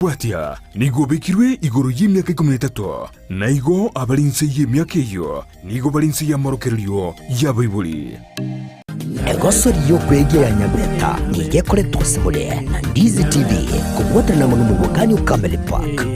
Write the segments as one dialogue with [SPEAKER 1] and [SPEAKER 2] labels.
[SPEAKER 1] Bwatia nigo bekirwe igoro y'imyaka 13 na igo abalinse y'imyaka iyo nigo balinse y'amorokerio y'abayibuli
[SPEAKER 2] egosori yo kwegera Nyabeta nigekore twasibule na Ndizi TV kubwata na mu mugani ukamele park.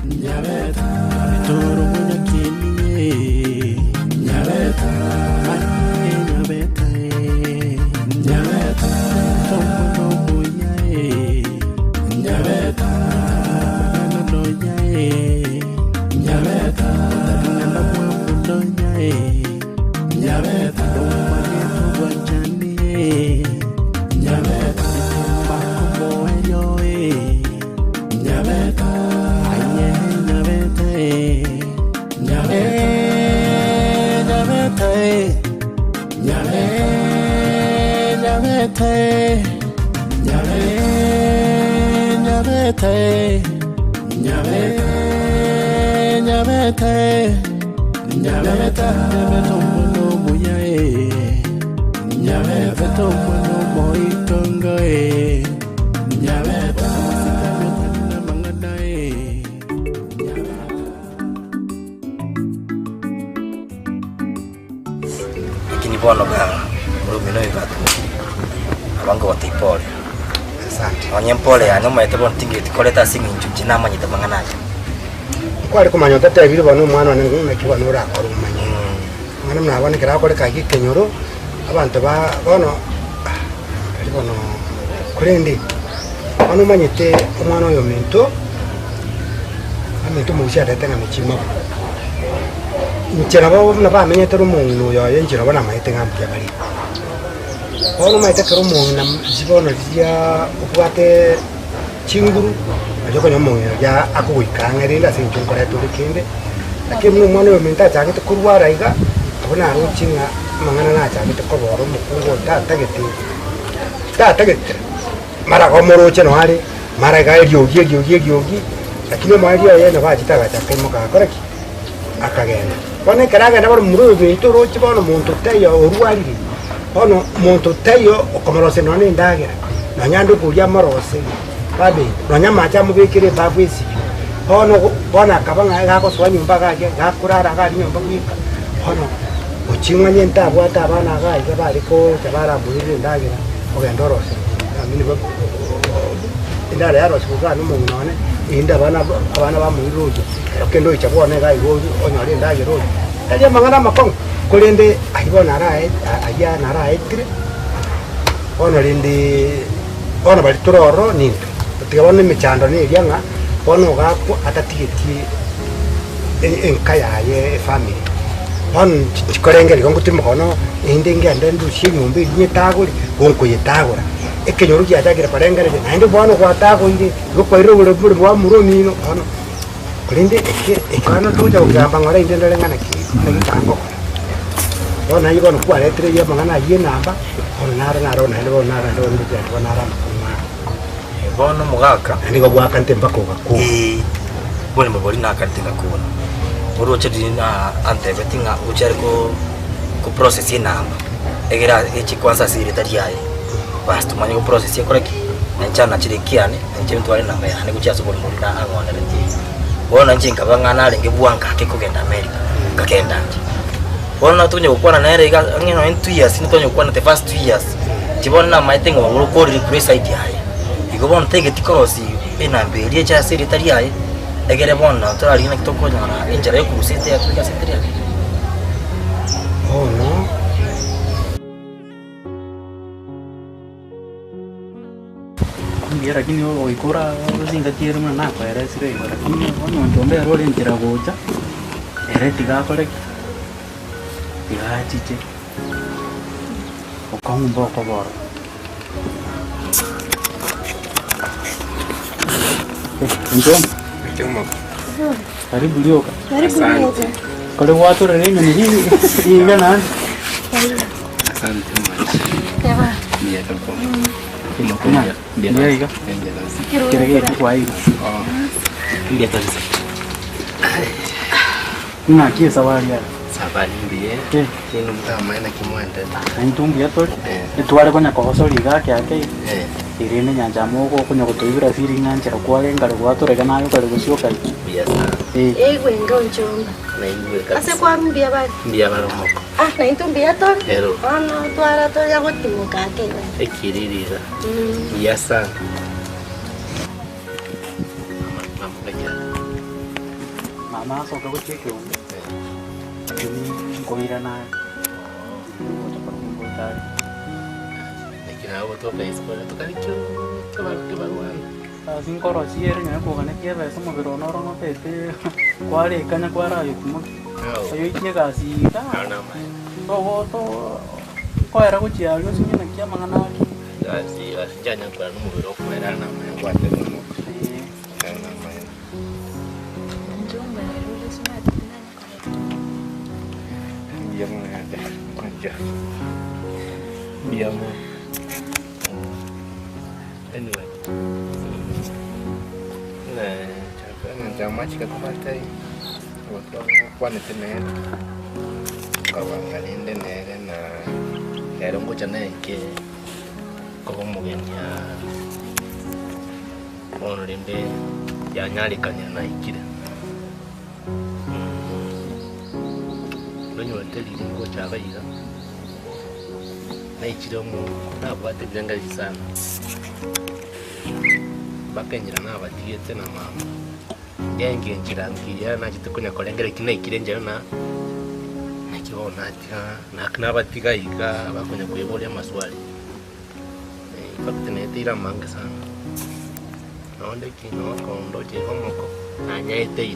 [SPEAKER 3] Nyabeta, toro muna kini. Nyabeta, Nyabeta, Nyabeta, tomo moya. Nyabeta, noya. Nyabeta, noya. Nyabeta, wajani. Nyabeta, bako moyo. Nyabeta.
[SPEAKER 4] Kini bono ga murumino igatu abango batipole asante onyempole ya nyuma yete bon tingi tikoleta singi njuje namanyita manganaje
[SPEAKER 5] kwari kumanyo tata ibiri bano mwana ne kibanura ura akora umanyi mwana mnabone kira akore kagi kenyoro abantu ba bono kurende bano manyite umwana yo mento amento mushya datenga michima nchera babo na bamenye tero umuntu yo yenjira bana mahite ngamke bari ono mahite kero umuntu na zibono zya ubwate chinguru ajoko nyomo ya akuikanga rinda sinchukora turikinde lakini umwana yo menta cyangwa kurwara iga abona arucinga mangana na cyangwa tukoboro mukungo tatagete mara komoro cheno hari mara ga yogi lakini mari ya na bajitaga cyakemo kakoraki akagenda bone karaga ndabara murubi itoro kibono muntu tayo orwaliri ono muntu tayo okomorose none ndagira nanyando kurya marose babe nanyama cha mubekire babwesi ono bona kabanga gako swa nyumba gake gakurara gari nyumba kwika ono uchimwa nyenta bwata bana gaje bari ko tabara burire ndagira ogendorose amini ba indara yarose kugana umuntu none inda abana bamuiroje okendo ichabone gayi gozi onyore ndagira roje tali mangana makong kulende ayibona rae aya narae tire ono lindi ono bali turoro ninto tukabone michando ni ryanga ono gako atatigeti enkaya ye family on chikorengeri kongutima kono inde ngende ndushi nyumbi nyitaguri gonko yitagura ekenyoru kyajagira parengere nande bwana kwa tako inde gokoiro bure bwa muromino ono kulinde ekano tuja ugamba ngora inde ndalengana ki ngitango bona yibo no kwa letre ye mangana ye namba ono nara ndo ndo ndija bona rama
[SPEAKER 4] bono mugaka
[SPEAKER 5] ndigo gwaka ntemba ko gako
[SPEAKER 4] bone mabori nakantinga kubona uroche dina antebetinga uchari ko process inamba egera echi kwanza secretary yaye basta manye ko process yakoraki nchana chirikiane nche mtu wale namba ya kuchaso bone muri na angona leti bona njinga bangana lenge buanga ke kugenda America kakenda nje bona tunye ukwana na ere ngino 2 years nitonye ukwana the first 2 years tibona maitengo uko request side yaye igobon tege tikorosi enambe rie cha secretary yaye egere bona turali na kitoko nyara injara yo kurusete ya tuka secretary
[SPEAKER 5] oh no
[SPEAKER 6] ngira lakini oikora zingatira mwana nako era sire lakini ono ndombe role ntira gocha era tigakore tigachiche okambo okobora
[SPEAKER 3] Ndio.
[SPEAKER 6] karibu lioka
[SPEAKER 7] Karibu lioka.
[SPEAKER 6] kale watu rene ni inga na
[SPEAKER 3] Asante much.
[SPEAKER 7] Ewa.
[SPEAKER 3] Ndio hapo.
[SPEAKER 6] ndio iga kirege kwa hiyo
[SPEAKER 4] Ndio kabisa.
[SPEAKER 6] na kia sawari ya
[SPEAKER 3] Safari ndiye. Kinu mtama ina kimwende.
[SPEAKER 6] ntumbi yato itware konya koso liga kyake irene nyanja moko konya kutoibira firi nyanjira kwale ngale gwatorega nayo kale gusioka
[SPEAKER 3] Yes.
[SPEAKER 7] Ewe ngonjomba.
[SPEAKER 3] Na iwe kabisa.
[SPEAKER 7] Ase kwa mbia bali.
[SPEAKER 3] Mbia baromoko.
[SPEAKER 7] Na intumbi yato.
[SPEAKER 3] Ero.
[SPEAKER 7] Ono twara to ya gotimuka kene.
[SPEAKER 3] Ekiririza. Yes.
[SPEAKER 6] mama so ko cheke on koira na
[SPEAKER 3] Lakini hapo toka iskola tukalicho
[SPEAKER 6] sin koro siere nya ko kana ke ba somo biro no no tete kware kanya kwara yo kumo ayo tie ga si ta to ko era ko chia yo sin na kia mangana ki
[SPEAKER 3] asijanya kwa numero kwera na mwa kwa teno kana mai
[SPEAKER 7] Njomba rule smart nani kwa.
[SPEAKER 3] dia mengada aja dia mau anyway nah jangan macam kau pakai waktu kuan itu nih kawan kalian deh nih nah kayak orang kucing nih ke kau mungkin ya orang linde ya nyari kan ya naik kira Banyo hoteli ngo chaba ira. Na ichiromo na bwate byanga sana. Bakenyira na batiyete na mama. Ngenge ngirangiya na kitukunya kolengere kina ikirenje na nakibona ati na kana batiga iga bakunya kuyebolya maswali. Fakte nete ira manga sana. Nonde kino kondo je homoko na nyaite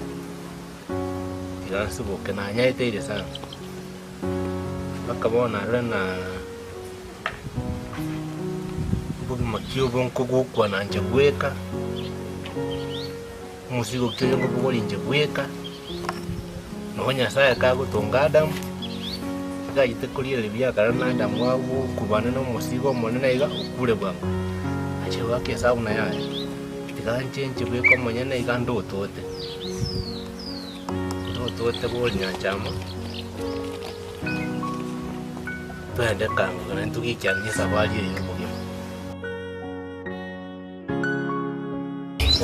[SPEAKER 3] Subuke na nyaite ile sana bakabona rena bubu makio bonko gukwa na nje gweka musigo kyo ngo bugori nje gweka nonya saya ka gutunga Adam gayite kuri ile bya karana Adam wabu kubana no musigo monene iga kure bwangu ache wake sabu na yae tikanje nje gweka monyene iga ndo tote tote bonya chama twende kangu na tukikyamye safari iyo bugyo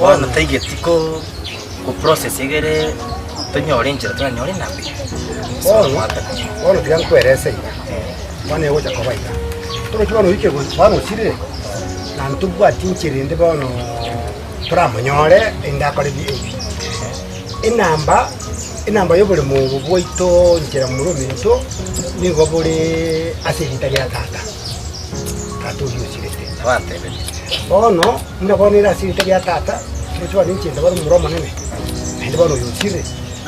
[SPEAKER 4] wana taigeti ko process igere tonyore njira tonyore nabi
[SPEAKER 5] Ono tigan kwerese iga. Wane yoja kobaika. Toro kibano ike bano sire. Na ntubwa tinchirinde bano turamonyore indakore bi. Inamba yo buri mu bwoito njira mu ruminto ningo buri asihita ya tata. Tato yusirete.
[SPEAKER 4] watebe
[SPEAKER 5] Ono ndabonera asihita ya tata. Kichwa ninchi ndabaro mu Roma nene. Ndabaro yusire.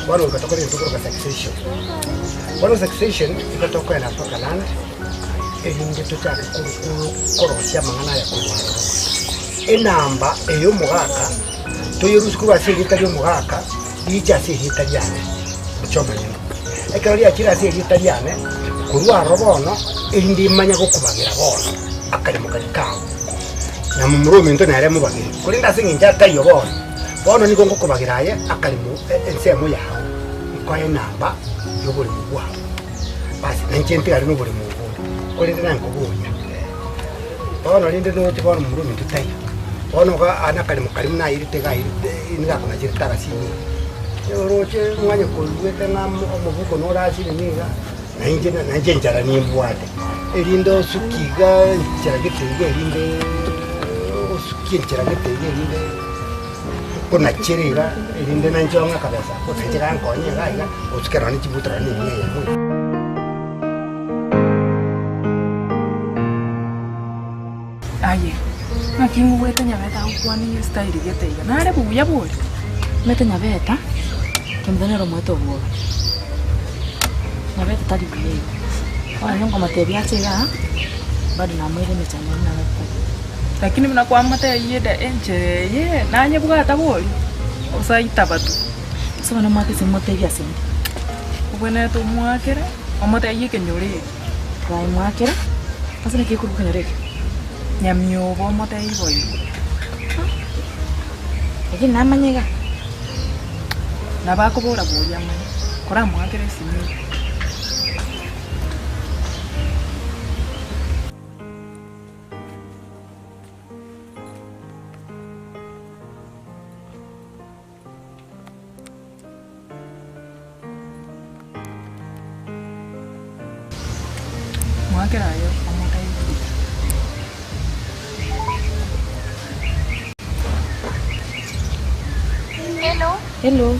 [SPEAKER 5] Bano ukatokora ndokoro ka succession. Bano succession ikatoka na paka land. Ehinge tuchaka korosya mangana ya kurwara. Inamba eyo mugaka toyerusikuru asihita yo mugaka. Ija si hitaliane choma nyino ekali akira si hitaliane kurwa robono indi manya gokubagira bono akali mukalikawo na mumurumi ndo nare mubagire kuri ndasinga njata yo bono niko ngokubagiraye akali mu ensemo yawo ikoye namba yo buri mugwa basi nanchenti ari no buri mugu kuri ndango bunya bono linde no tibono mumurumi tutayo bono ga anakali mukali na irite ga irite inga kuna jirtara sini Roche mwanya kulweka na omuvuko norasire niga nanje njara nimbwate erindo sukiga njara gitege erinde suki njara gitege erinde kuna chiriga erinde nanjonga kabisa kuna njara nkonye gaiga usikera ni chibutra ni nyeya
[SPEAKER 8] Aye Nakingu wete Nyabeta ukwani style geteiga. Nare buya buri.
[SPEAKER 9] Mete Nyabeta. Kimdana romoto bwo. Nyabeta tari buya. Wana ngo matebya chega. Bado na mwele mechana na wepa.
[SPEAKER 8] Lakini mnakuwa mate yede enche ye nanye bwata buri. Usaita batu.
[SPEAKER 9] So na mwake simotebya sindi.
[SPEAKER 8] Ubone to mwakere. Omote yike nyore.
[SPEAKER 9] Rai mwakere. Asa nikikuru kunyore.
[SPEAKER 8] Nyamyobo mote iboyo.
[SPEAKER 9] Lakini namanyega.
[SPEAKER 8] Nabakobora boya mwe. Kora mwakere simi. Mwakere ayo omote iboyo.
[SPEAKER 9] Hello.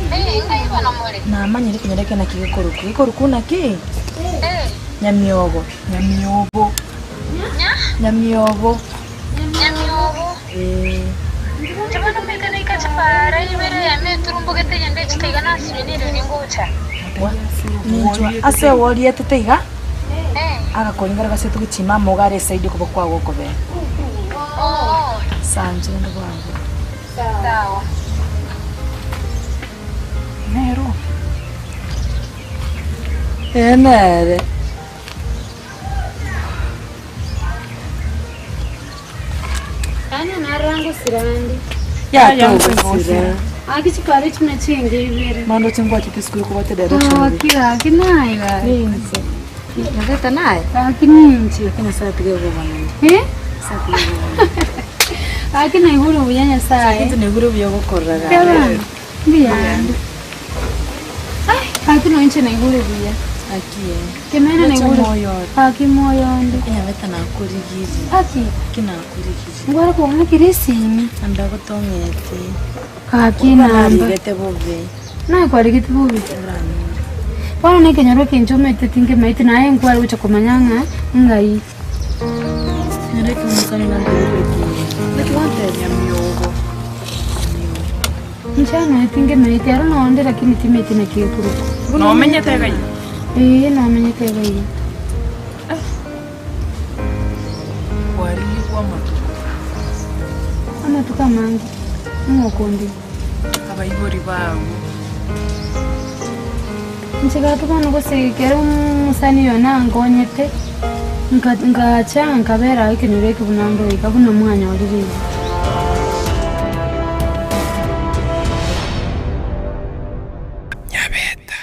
[SPEAKER 7] Ngai wana mwere.
[SPEAKER 9] Na manyere kunyereke na kigikoruku. Gikoruku na ki? Nyamyobo.
[SPEAKER 8] Nyamyobo.
[SPEAKER 9] Nyamyobo.
[SPEAKER 7] Nyamyobo. Jabana mekana ikachapara ibere ya meturumbo gete yende chitaiga na sirenire ningocha.
[SPEAKER 9] Ninjwa ase wori etuteiga. Agakoringara gasetu gichima mogare saidi kubo kwa goko be. Sanje ndo bwangu.
[SPEAKER 7] Sawa.
[SPEAKER 8] Nero.
[SPEAKER 9] Enere.
[SPEAKER 7] Ana narango sirandi.
[SPEAKER 9] Ya tusira.
[SPEAKER 7] Akichipare chimne chinge ibere.
[SPEAKER 9] Mando chingwa chikisikuru kubate direction.
[SPEAKER 7] Kira kinaiga.
[SPEAKER 9] Ninse. Nyabeta naye.
[SPEAKER 7] Akininchi.
[SPEAKER 9] Kina saa pige bwana. Saa pige bwana.
[SPEAKER 7] Akina ihuru buyanya sae.
[SPEAKER 9] Kitu ni guru byo gukorraga.
[SPEAKER 7] Biya. Akina inche na ihuru buya.
[SPEAKER 9] Akiye.
[SPEAKER 7] Kemena na ihuru. Akimoyo ndi.
[SPEAKER 9] Nyabeta na kurigiri.
[SPEAKER 7] Aki.
[SPEAKER 9] Kina kurigiri.
[SPEAKER 7] Ngwara ko ngakirisi.
[SPEAKER 9] Anda gutongete.
[SPEAKER 7] Akina amba.
[SPEAKER 9] Gete bobe.
[SPEAKER 7] Na kwa rigiti bubi. Wana neke nyaroke njome tetinge maiti na aye ngwara ucha komanyanga ngai.
[SPEAKER 9] Nyereke mukani na ndureki.
[SPEAKER 8] Nikiwante nyamyobo.
[SPEAKER 7] Nchana etinge maiti arona onde lakini timeti na kikuru.
[SPEAKER 8] No menyete gai.
[SPEAKER 7] Na menyete gai.
[SPEAKER 8] Wari kwa matu.
[SPEAKER 7] Ama tukamangi. Ngokondi.
[SPEAKER 8] Abayibori bawo.
[SPEAKER 7] Nchika tukano kusekera umusani yona ngonyete. Ngacha nkabera ikinureke bunando ikabuna mwanya waliri.
[SPEAKER 1] Nyabeta.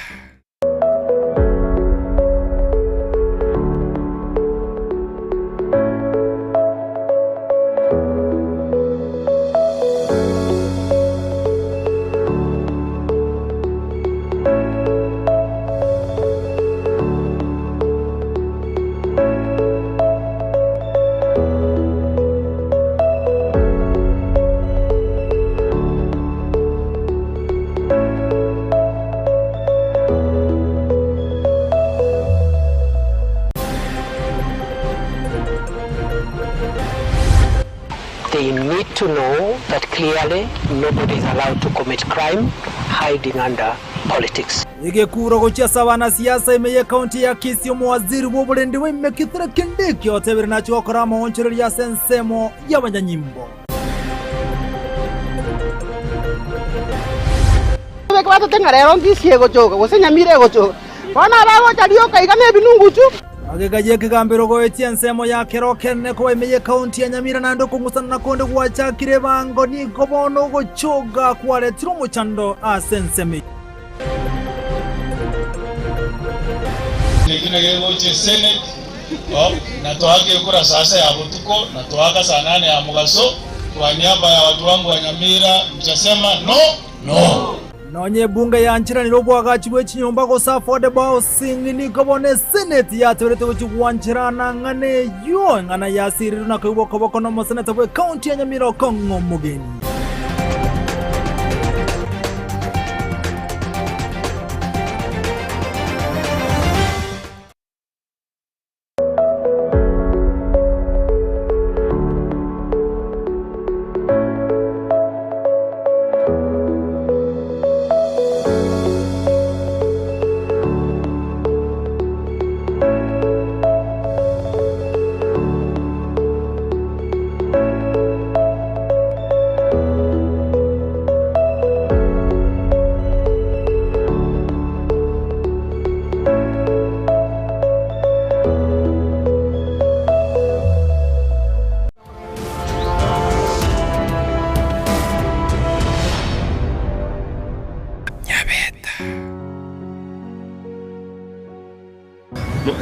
[SPEAKER 10] They need to know that clearly nobody is allowed to commit crime hiding under politics.
[SPEAKER 11] Igekuro gochesa wanasiasa imeye kaunti ya Kisii omwaziri w'oburendi w'emekithire kindiki otebire nacho okora monchero ya sensemo y'abanyanyimbo.
[SPEAKER 5] Bekwato tenga rero ndisiye gochoka gose Nyamira gochoka. Bana bago tario kaiga ne binunguchu.
[SPEAKER 11] Agegaye kigambiro goetie nsemo ya kerokene ko imeye kaunti ya Nyamira nando kungusana na konde gwachakire bango ni kobono gochoga kwaretiro omuchando asensemi.
[SPEAKER 12] Nekine gegoche Senate na toake kura sasa ya butuko na toaka saa 8 ya mugaso kwa niaba ya watu wangu wa Nyamira mtasema no.
[SPEAKER 11] Nonye bunge ya nchiraniro bwagachi bw'ekinyomba gosa affordable housing ni kobone Senate yatorete kuchigwanchirana ngane yo ngana yasiriru na kuboko no Senate bwe county ya Nyamira Kongo mugeni.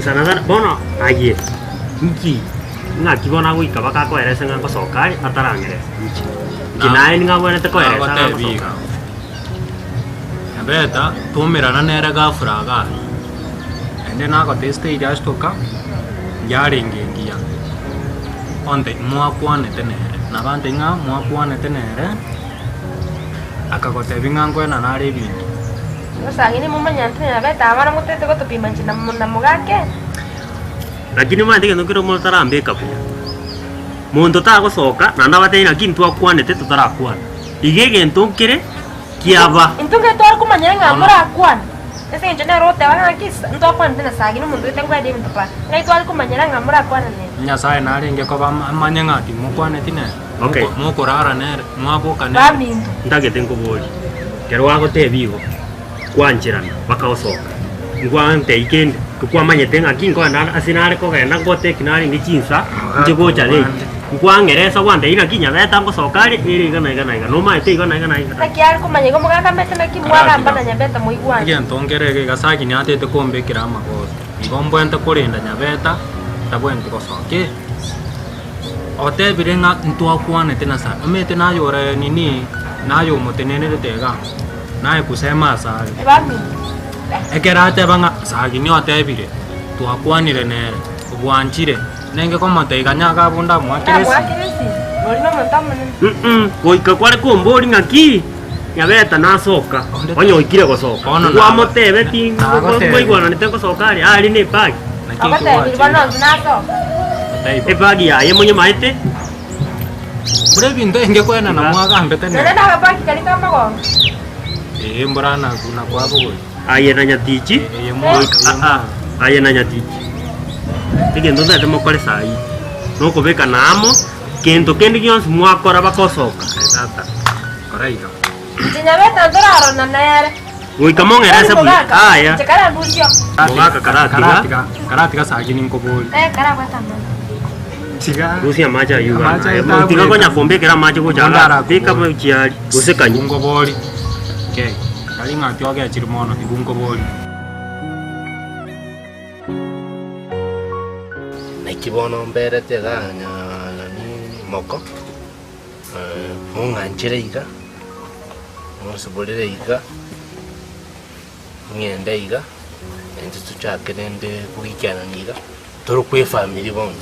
[SPEAKER 13] sana sana bono aye nki ngakibona guika bakakoeresa nga ngocoka atarangeresa kinae ninga bwene tekoeresa
[SPEAKER 14] biga Nyabeta tumirana nere gafuraga ende nako teste irastoka yarengengia onde mwakwane tenere nabande nga mwakwane tenere akagote bingango na nare bintu
[SPEAKER 15] Usangini mumanya ntene Nyabeta abana mutete ko tupima nchina na mugake
[SPEAKER 13] lakini mande kendo kiro mo tarambeka pia muntu tagocoka na ndabateina kintu akwanete tutarakwana igege ntunkire kiaba
[SPEAKER 15] intunge twari kumanya nga murakwana ese nje rote wana kisa ndo akwanete na sagini mundu etengwa de mtupa ngai twari kumanya nga murakwana ne
[SPEAKER 14] nyasaye narenge ko bamanya ngati mukwanete ne
[SPEAKER 13] okay
[SPEAKER 14] mukurara nere mwaboka ne
[SPEAKER 15] bamindu
[SPEAKER 13] ndagete ngobori kero wago tebigo kwanjirana bakaocoka ngwante ikende kukwamanyete nga kingo na asinare ko genda ngote kinari ni chinsa nje gocha le ngwangeresa wande ina kinya beta ngocokari iri igana no maite igana
[SPEAKER 15] takiari kumanya ko mugaka mete na kimwaga mbana Nyabeta muigwana
[SPEAKER 14] nge ntongerege gasaki ni atete kombekira amagoso ngombwente kurinda Nyabeta tabwente gocoke otebire nga ntwakwanete na sa amete nayore nini nayo mutenene tega naye kusema asari
[SPEAKER 15] bami
[SPEAKER 14] ekerate banga sagi ni otebire twakwanire nere ubwanchire nenge ko mateiga nyaga bunda mwakiresi
[SPEAKER 15] Morino montamane
[SPEAKER 13] goika kware kombori ngaki Nyabeta nacoka onyo ikire gocoka kwa motebe ti ngoigwana nite gocoka ari ni pagi
[SPEAKER 15] abate bana naco
[SPEAKER 13] epagi aye munye maite
[SPEAKER 14] bure bintu enge kwena na mwaga mbete ne
[SPEAKER 15] nene na pagi kali kama go
[SPEAKER 14] mbrana kuna kwabo go
[SPEAKER 13] aye na nyatichi aye na nyatichi tigendo nda demokore sai no kobeka namo kento kendi gyons mwakora bakosoka tata koraika
[SPEAKER 15] Nyabeta ndoraro na nere
[SPEAKER 13] goika mongeresa bu aya
[SPEAKER 15] chekara busio
[SPEAKER 13] mugaka
[SPEAKER 14] karatiga sagi ninko boli
[SPEAKER 15] karagwa tamana
[SPEAKER 14] chiga
[SPEAKER 13] Rusia macha yuga tiga konya fombe kera macha go jara pika mu chiari gosekanyi
[SPEAKER 14] ngo boli okay kali ngati oge chirimono ibungo boli
[SPEAKER 3] kibono mbere teganya ni moko munganjire iga musubulire iga ngende iga ende tuchakende kuikana niga toro kwe family bono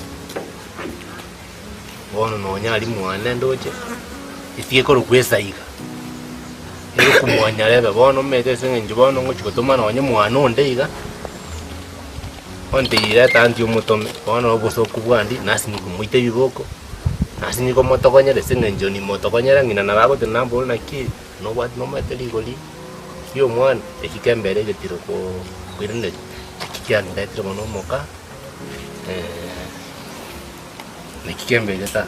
[SPEAKER 3] no nyali mwana ndoje itie ko rukwesa iga ero kumwanya lebe bono mete senje bono ngochikotoma no nye mwana onde iga onde ira tanti umutome bono obuso kubwandi nasi nikumuite biboko nasi niko motokonyere senje ni motokonyera ngina nabago tenambo na ki no what no materi goli yo mwana ekikembere getiro ko kwirinde kikiani ndetiro mono moka nikikembere ta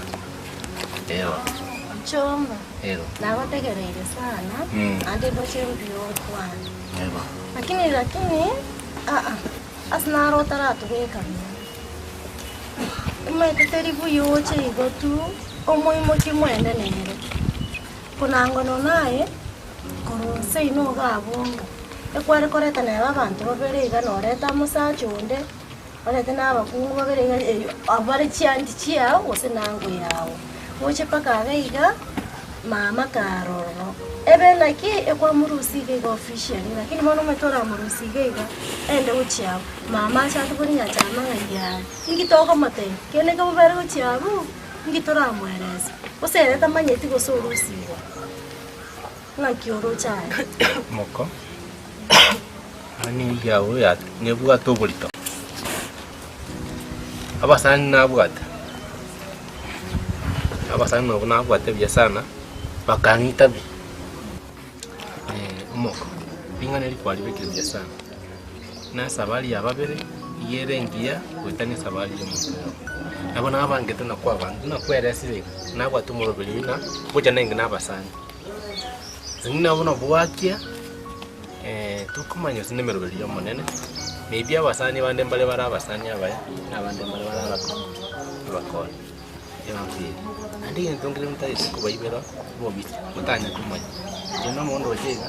[SPEAKER 15] chomba
[SPEAKER 3] ero
[SPEAKER 15] nagotegereire sana ande bochero byokwana lakini asinarota ratugekania imaitete buyoche igotu omoimo kimwende nere kunangono naye korose ino gabunga ekware koreta naye abantu babere iga noreta musacha onde orete n'abakungu babere iga abare chiandi chiao ose nango yawo oche paka gaiga mama karoro ebe like ekwa murusige ga official lakini mono metora murusige ga ende uchiao mama chatu kuni ya chama ya ngitoka mate kene ka babere uchiao ngitora mwereza osereta manyeti go sorusigo na kioro chai
[SPEAKER 3] moko ani yawo ya nebuga tobulito abasani nabwata abasani no nabwata bya sana bakangita bi moko bingana likwali bekebya sana na sabali ababere yerengia wetani sabali y'omuntu abana abangete na kwa bantu na kweresibe nabwa tumurobeli na buja nenge nabasani zimina bona buwakia tukumanya sinemerobeli y'omunene maybe abasani bande mbale bara abasani abaya nabande mbale bara abakora yamfiri andi entongere mutayise kubayibera bobiti mutanya kumanya jeno mondo ojega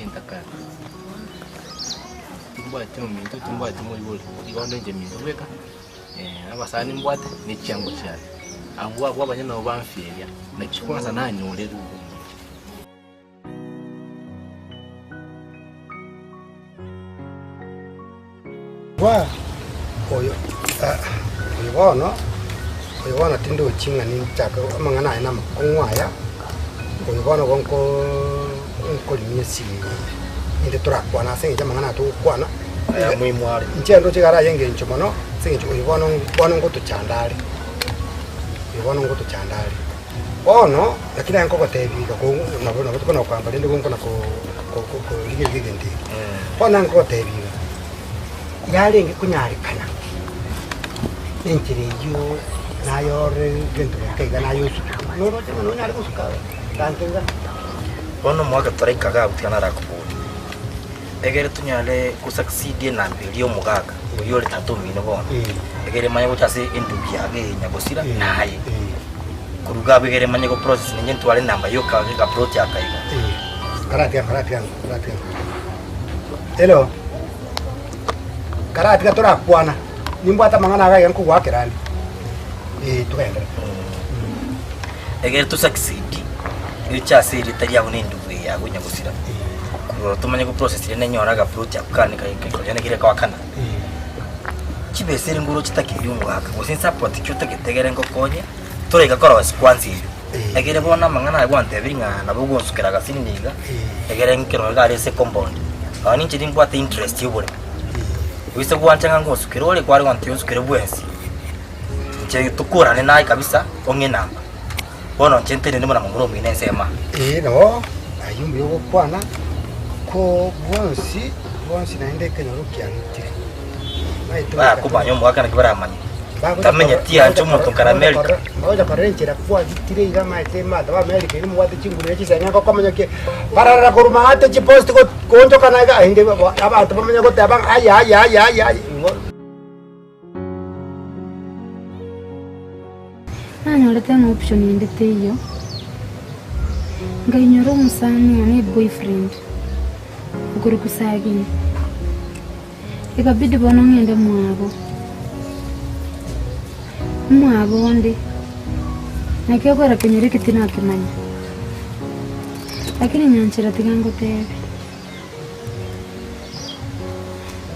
[SPEAKER 3] entakana mbwate ominto timbwate moibori igondo nje minto gweka abasani mbwate ni kyango cyane abo abanyana bamfiria na kikwanza nanyore rugo
[SPEAKER 5] wa oyo bono tindo chinga ni chaka amangana ina makongwaya oyo bono gonko limisi inde turakwana senge jamangana tu kwana
[SPEAKER 4] mwimwari
[SPEAKER 5] nchendo chigara yenge nchomono senge oyo bono ngoto chandali ono lakini ankoko tebiga ko nabona ko na kwamba ndi gonko na ko ligege ndi ona ankoko tebiga yalenge kunyarikana enchireyo nayore gento kaiga nayo no roje no nyari kusuka tantenga
[SPEAKER 4] ono mwaka turaika ga utiana rakuburi egere tunyale kusucceed na mbelio mugaga uyole tatumino bona egere manye kuchase indubya ge nyagosira naye kuruga begere manye ko process ninye twale namba yoka ga plot yakaiga
[SPEAKER 5] karati hello karati gatora kwana nimbwata mangana ga yanku wakirani tukaenda
[SPEAKER 4] egere tu succeed ichase ritari yabo n'indubwe yago nyagosira kuro tumanye ko process ine nyoraga plot yakani kayene kire kwa kana kibesere nguro kitakiri umwaka gusa support cyo tegetegere ngo konye tureka kora wasikwanzi egere bona mangana yagwante biringa nabo gonsukira gasiniga egere nkero gare se compound ani chiri mbwate interest yobore wise gwantanga ngosukira ole kwari wanti yosukira bwensi nje tukurane naye kabisa onge namba bono nchentene ndimo na manguro mine sema
[SPEAKER 5] no ayumbi yogo kwana ko bonsi naende kenyorukia ntire
[SPEAKER 4] kubanyo mwaka na kibara amanyi tamenya tia nchumo tukara America
[SPEAKER 5] moja parenchera kwa gitire igama tema da America ni mwate chingure chisanya ko kamenya ke parara kuruma ate chipost ko konto kana ga inde abantu bamenya ko tabang aya
[SPEAKER 7] nanyore tena option indete iyo ngainyoro musani ane boyfriend ukuri kusagini ikabidi bono ngende mwabo ndi nakekora kenyere kitina kimanya lakini nyanchira tigango tebe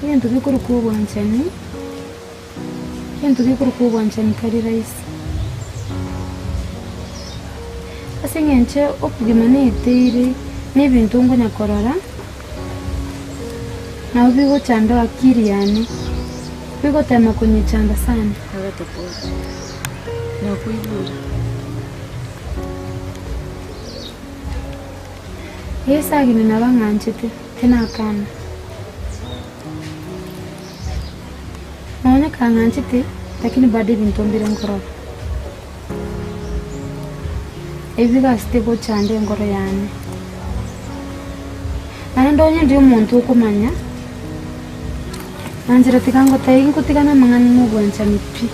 [SPEAKER 7] yentu bikuru kubwanchani kari raisi asingenche okugimana eteire n'ebintu ngo nyakorora na bigo chando akiri yani bigo tema kwenye chanda sana
[SPEAKER 9] agatopoti na kuibura
[SPEAKER 7] yesa gine nabanganchite tena kana naona kanganchite lakini bado bintu mbire ngoro ebiga stego chande ngoro yani ndonye ndi umuntu ukumanya anjira tikango tayi kutigana mangani mubwancha mipi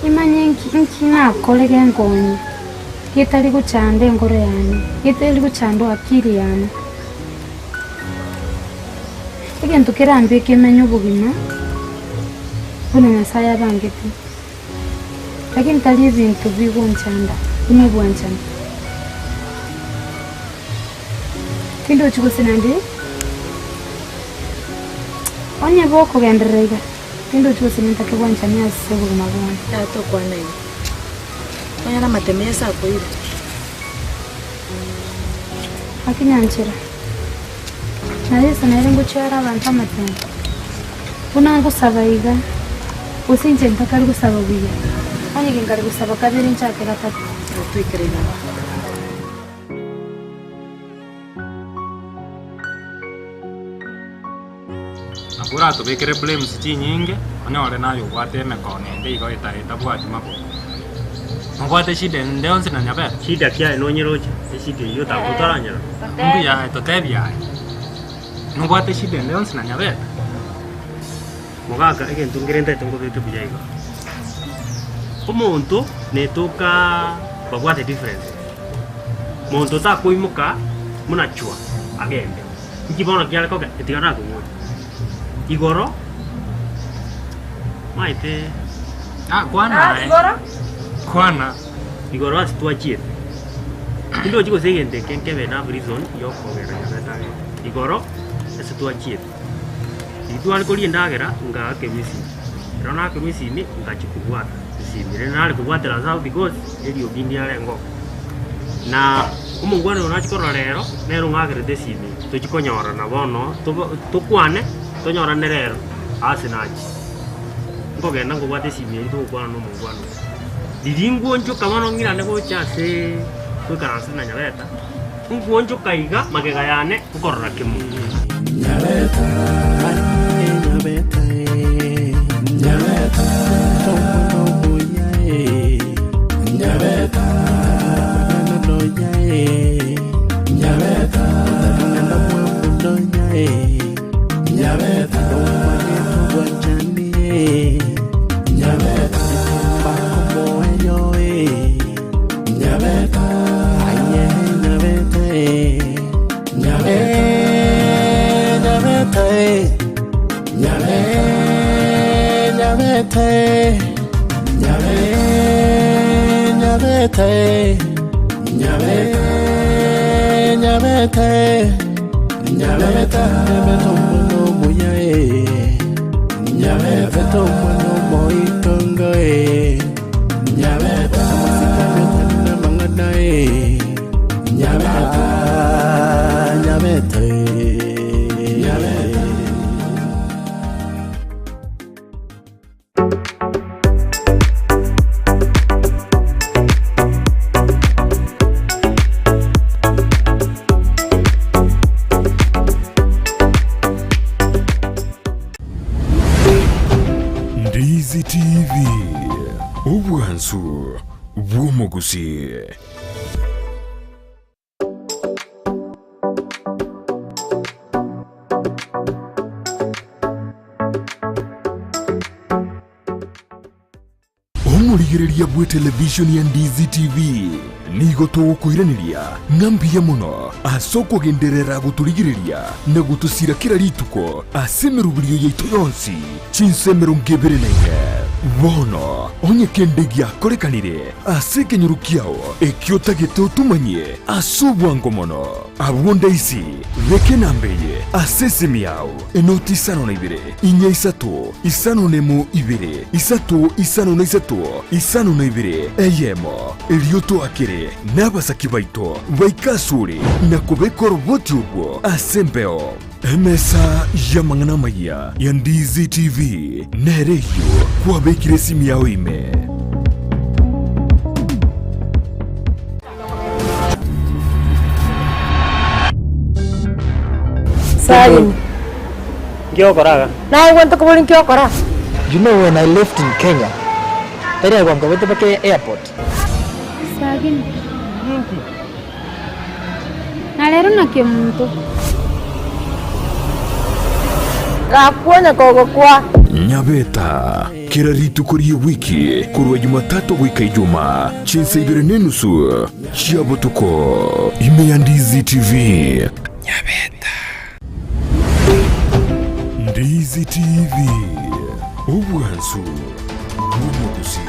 [SPEAKER 7] imanye nkina kolege ngonye kitali kuchande ngoro yani kitali kuchando akiri yani egento kirambe kemenyo bugima buno masaya bangete lakini tali bintu bigonchanda imubwanchana kindo chukusinandi onye boko genderega kindo chukusinanta kibwanchani asego mabwana
[SPEAKER 9] tato kwa nai oyana matemesa ko iro
[SPEAKER 7] akinyanchira nalisa narengo chara abantu amatene kunango sabaiga usinje ntakari gusaba biya onye ngari gusaba kabiri nchakira tatu
[SPEAKER 9] tuikerera
[SPEAKER 14] akura tubikire blames chinyinge onyore nayo gwateme konende igo itaita bwati mabo mugwate shida ndonse na Nyabeta
[SPEAKER 13] shida kia nonyeroche shida iyo takutaranyira
[SPEAKER 14] ndu ya totebya mugwate shida ndonse na Nyabeta
[SPEAKER 13] mugaga egento ngirenda itongo bitu byayiga umuntu netuka bagwate difference muntu takuimuka munachua agende Ikibona kiale koke etigana kuwe. Igoro maite
[SPEAKER 14] kwana
[SPEAKER 9] Igoro?
[SPEAKER 14] Kwana
[SPEAKER 13] Igoro asituachie. Ndio chiko segente kenkebe na prison yoko gera Nyabeta. Igoro asituachie. Itwali koli ndagera nga kemisi. Rona kemisi ni ngachikubwata. Simire nale kubwatira zao because elio bindi alengo. Na umungwana unachikora rero nero ngagere desimi. Tukikonyora na bono tukwane tonyora nerero asinachi. Ngogenda ngubwate simire tukwana no mungwana. Diringo ncho kamano ngira nego chase kwikaransa na Nyabeta. Ngonjo kaiga magega yane kukorora kimu.
[SPEAKER 16] Nyabeta, Nyabeta, Nyabeta, tomo boyae. Nyabeta, no yae. Nyabeta, no mwamundo yae. Nyabeta, no mageto wachani. Nyabeta, bako moyo e. Nyabeta, aye Nyabeta, Nyabeta.
[SPEAKER 1] Ndizi TV Ubwansu Bw'Omugusii. Omurigereria bwe television ya Ndizi TV nigo tugukwiraniria ng'ambiya muno asoko genderera guturigireria na gutusira kira rituko asemerubirio yaitu yonsi chinsemero ngebere nenge bono onye kendegia korekanire asekenyuru kiao ekiotagete utumanye asubwango mono abwonda isi veke nambeye asesemi yao enoti isano na ibere inya isatu isano nemu ibere isatu isano na isatu isano na ibere eyemo elioto akere n'abasaki baito baikasure na kubekora ubwoti ubwo asembeo emesa yamangana maya ya Ndizi TV nereyo kwabekire simu yao ime
[SPEAKER 9] Salim.
[SPEAKER 13] Kiokoraga.
[SPEAKER 9] Na want to go in Kiokora.
[SPEAKER 2] You know when I left in Kenya, I went to the airport.
[SPEAKER 7] Sagin. Nalero na kemuntu.
[SPEAKER 9] Gakuona kogo kwa.
[SPEAKER 1] Nyabeta kira ritukuri wiki kurwa Jumatatu gwika Ijumaa chinsa ibere nenusu chiabotuko ime ya Ndizi TV. Nyabeta Ndizi TV Ubwansu Bw'Omugusii.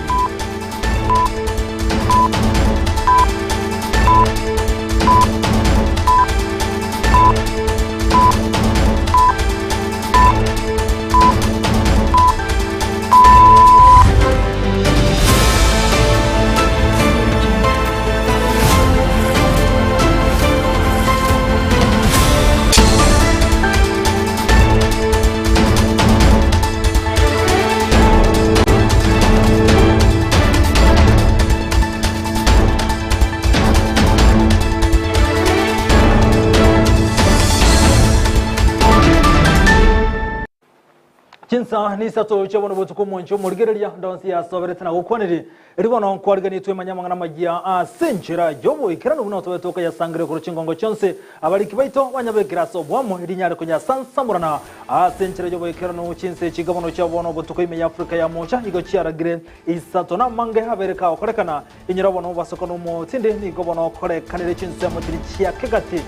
[SPEAKER 11] Chinsa ni sato chabona botuko moncho murigereria ndonsi ya soberete na gukwaniri ribono nkwarigani twe manyamanga magia a senchera jobo ikirano buno toka ya sangre ko chingongo chonse abariki baito banyabekira so bwamo irinyare kunya sansamurana a senchera jobo ikirano chinse chigabono chabona botuko ime ya Afrika ya mocha igo chiaragire isato na mange habereka okorekana inyirabono basokono mo tinde ni gobono korekanire chinse mo tiri chia kegati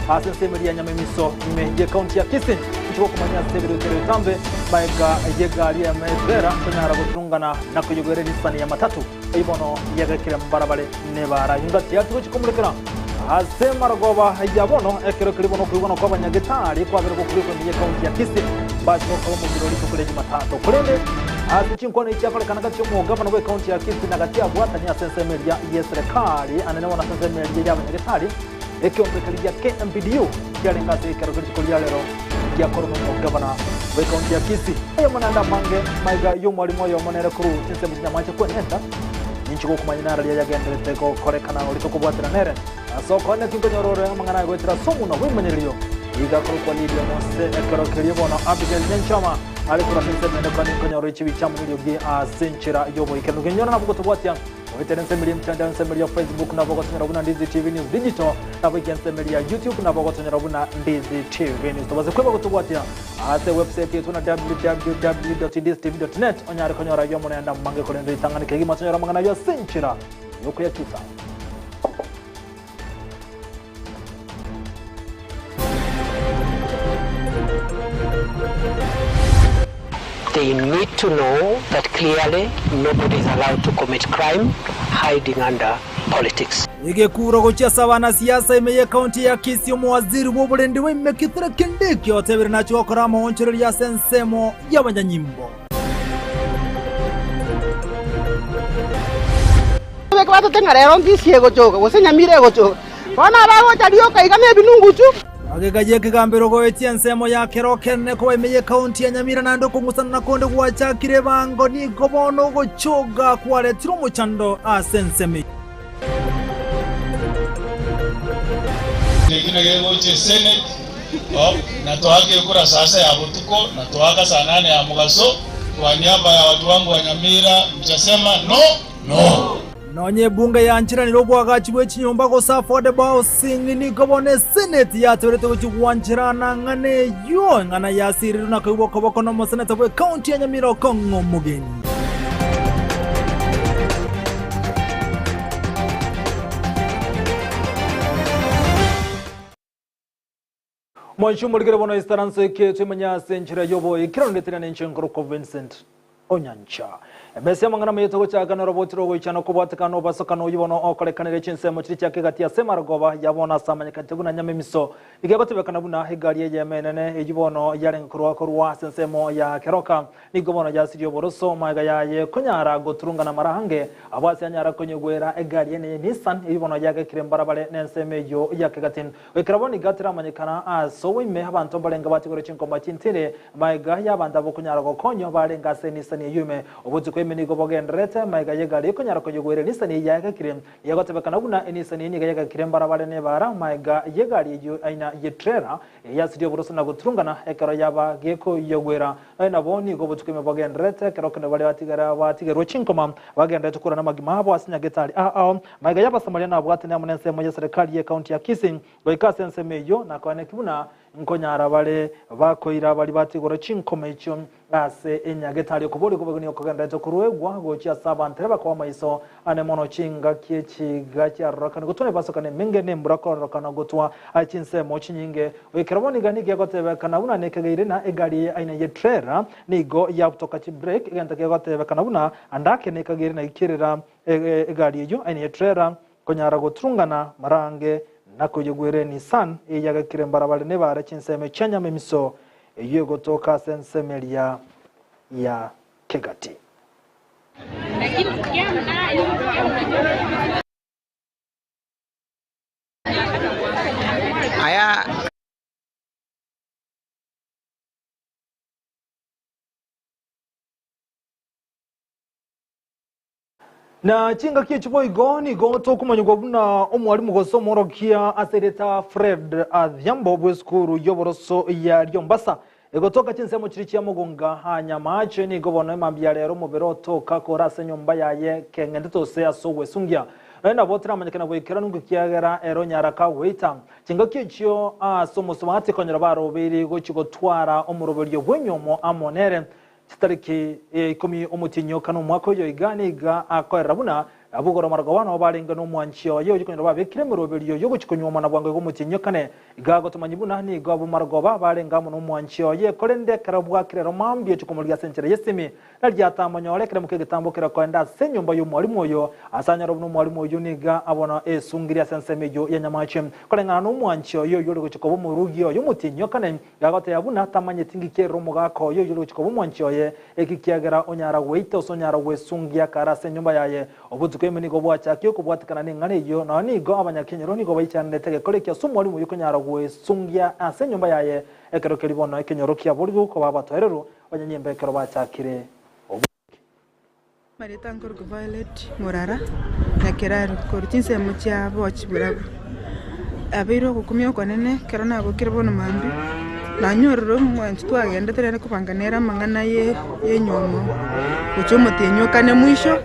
[SPEAKER 11] asenseme ya Nyamemiso imeje kaunti ya Kisii nchiko kumanya stebiro tambe maiga yegari ya medera kunyara gutungana na kuyogere nisani ya matatu ibono yegakire mbarabare nebara yungati yatuko chikumurikira asema rogoba yabono ekero kiribono kuibono kwa banyagitari kwa bero kuriko miye kaunti ya Kisii basi ko mu birori kule Jumatatu kurende Chinkoni chakole kanagati mu gavana we kaunti ya Kisii nagati abwata nya senseme ya serikali anene wana senseme ya banyagitari ekyompekaliya KMPDU kyalengase ekero lero yakoromo gavana we kaunti ya Kisii ayo mananda mange maiga y'umwalimu yo monere kuru kinsemo kinyamache kwenenda ninchiko kumanyinara lya yagenderete ko korekana uriko kubwatira nere asoko ne kingo nyorore mangana gwetira somu no wimenyeriyo iga kuru kwa lidia mose ekero keliyebono Abigail Nyenchama ali kura senseme ne kani konyoro chibi chamu nilyogi asenchira yobo ikenu kenyora na bugoto bwatya Witness Media mtandao ya Facebook na bogo tunyarabuna Ndizi TV News Digital na Witness Media YouTube na bogo tunyarabuna Ndizi TV News tubaze kweba kutubwatia ase website yetu na www.ndizitv.net onyare konyora yo munenda mange ko ndiri tangana kegi matonyora mangana yo senchira yoko ya tuta
[SPEAKER 10] They need to know that clearly nobody is allowed to commit crime hiding under politics.
[SPEAKER 11] Igekuro gochia sabana siasa imeye kaunti ya Kisii muwaziri w'obulendi w'imekithira kindiki otebere na chokora mahonchero ya sensemo y'abanyanyimbo.
[SPEAKER 17] Bekwata tengarero Gusii egochoka gose Nyamira egochoka. Bana bago tarioka igame binunguchu.
[SPEAKER 11] Agekaje kigambiro go ensemo ya kerokene ko imeye kaunti ya Nyamira nando kungusana na konde gwachakire bango ni gobono gochoga kwaletira umuchando asenseme.
[SPEAKER 12] Kino gegoche Senate na tohake kura sasa ya butuko na tohaka saa 8 ya mugaso kwa niaba ya watu wangu wa Nyamira mtasema no.
[SPEAKER 11] Nonye bunge ya nchiraniro bwagachi bw'ekinyomba gosa affordable housing ni gobone Senate yatorete kuchigwanchirana ngane yo ngana yasirira na koboko no Senate bwe county ya Nyamira Kongo mugeni. Mwanchumbulikire bono istaranse ke tumenya senchira yobo ikironetira n'enchenkoro ko Vincent Onyancha. Mese mangana meto gochagana robotiro goichano kubwatakano basokano yibono okorekanire chinsemo chiri cyake gati ya Semaragoba yabona samanyika teguna Nyamemiso igebatebekana buna higari yemenene yibono yarenkurwa kurwa sensemo ya keroka nigobono ya sidio boroso maga yaye kunyara goturungana marahange abasi anyara konyegwera egari yene Nissan yibono yaga kirembarabale nenseme yo yake gatin wekraboni gatira manyikana aso wime abantu barenga batigore chinkomba chintire maga yabanda bokunyara gokonyo barenga se Nissan yume obuti menigo bogendrete maiga yegari ko nyara ko yogwere nisani yaga kirem yagotebekana buna enisani ni yaga kirem barabare ne bara maiga yegari yo aina yetrera yasidio boroso na gutrungana ekaro yaba geko yogwera na boni go butukeme bogendrete kero kene bale batigero chinkoma bagendrete kurana magima habo asinya getali maiga yaba samaria na bwate na munense moja serikali ya county ya Kisii go ikasense meyo na kwane kibuna nkonyara bale bakoira bali batigoro chinkoma icho ase enyagetali kubuli kubagoni okugenda kuruegwa gochia sabantere bakwa maiso ane mono chinga kiechiga kya rakana gutone basokane menge ne mburako rakana gutwa achinse mochinyinge wekeraboni ganike gotebekana buna nekegeire na egari aina yetrera nigo ya kutoka chi break igenda gotebekana buna andake nekegeire na ikirira egari yo aina yetrera konyara gotrungana marange nako yogwere Nissan yaga kirembarabale ne bara chinseme chanya memiso yego toka sensemelia ya Kegati.
[SPEAKER 17] Aya
[SPEAKER 11] na chinga kichipo igoni goto kumanyugwa buna omwalimu gosomoro kia asereta Fred Adhiambo bweskuru yoboroso ya Lyombasa egotoka chinsemo chiri chia mugunga hanya mache ni gobono mambia lero muberoto kakora senyomba yaye kengende se asowe sungia na botira manyekana bwekera nungu kiagera ero nyaraka wita chinga kichio somo somati konyera barobiri gochigotwara omuroberyo bwenyomo amonere tariki 10 omutinyo kanu mwako yo iganiga akorera buna abugoro margoba no barenga no mwanchio yo yikunyira babekire miroberiyo yo guchikunyoma na bwango gumutinyo kane igago tumanyibuna ni gabo margoba barenga no mwanchio ye kolende karabwakire romambye chikumulya senchere yesimi nalyatamanyo lekere mukegitambukira kwenda senyumba yo mwalimu oyo asanyaro no mwalimu oyo niga abona esungiria sensemejo ya nyamache kolengana no mwanchio yo yo guchikobo murugyo yo mutinyo kane gagote yabuna tamanye tingike romugako yo yo guchikobo mwanchio ye ekikiagera onyara weito sonyara wesungia karase nyumba yaye obutukweme nigo bwachakyo kubwatikana ningane yo na nigo abanyakenyero nigo bayichanne tege kolekya sumwali mu yukonyara wesungia ase nyumba yaye ekero kelibona ekenyoro kya burigo ko babatwerero banyanyembe ekero bachakire
[SPEAKER 18] Marita nkor ko Violet Morara nakeraru kortinse mucha bochiburabu abiro gukumyo konene kero nabo kirbono mambi nanyororo mwanchi twagenda tere kupanganera mangana ye nyomo uchomotenyo kane mwisho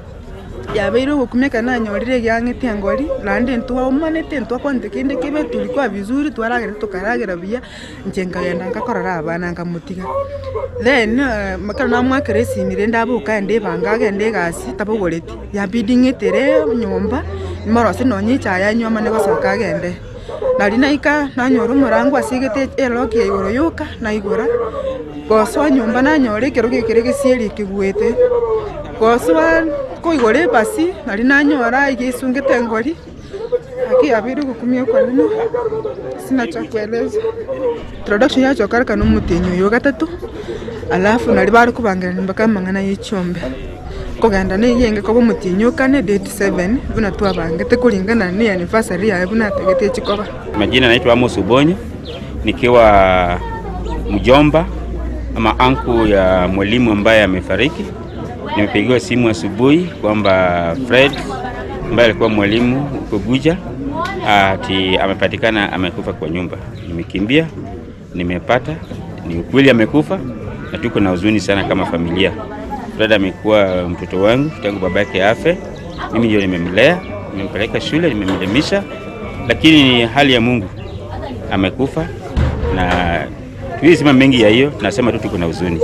[SPEAKER 18] yabiro gukumya kana nyorire gyangete angori lande ntwa umanete ntwa kwante kende kebe tulikuwa vizuri twaragera tukaragera bia njenga yenda ngakorara abana ngamutiga then makara na mwakere simire ndabuka ende bangaga ende gasi tabogoreti yabidingetere nyomba marose nonyicha yanyoma ne gosoka gende narina ika nanyoro murangu asigete eloki yoroyoka na igora goswa nyomba nanyore kero gekere sieri kigwete goswa koigore basi narina nyora igisungete ngori aki abiru gukumyo kwanene sina cha kueleza introduction yacho karaka no mutenyo yo gatatu alafu nari bari kubangana mbaka mangana y'icyombe koganda ne yenge ko mutinyo kane date 7 buna twabangete kulingana ni anniversary yawe buna tegete chikoba.
[SPEAKER 19] Majina naitwa Amos Ubonyo nikiwa mjomba ama anku ya mwalimu ambaye amefariki. Nimepigiwa simu asubuhi kwamba Fred ambaye alikuwa mwalimu huko Guja ati amepatikana amekufa kwa nyumba. Nimekimbia, nimepata ni ukweli amekufa na tuko na huzuni sana kama familia. Fred amekuwa mtoto wangu tangu babake afe. Mimi ndio nimemlea, nimempeleka shule, nimemelimisha, lakini hali ya Mungu amekufa na tuisema mengi ya hiyo, nasema tu tuko na huzuni.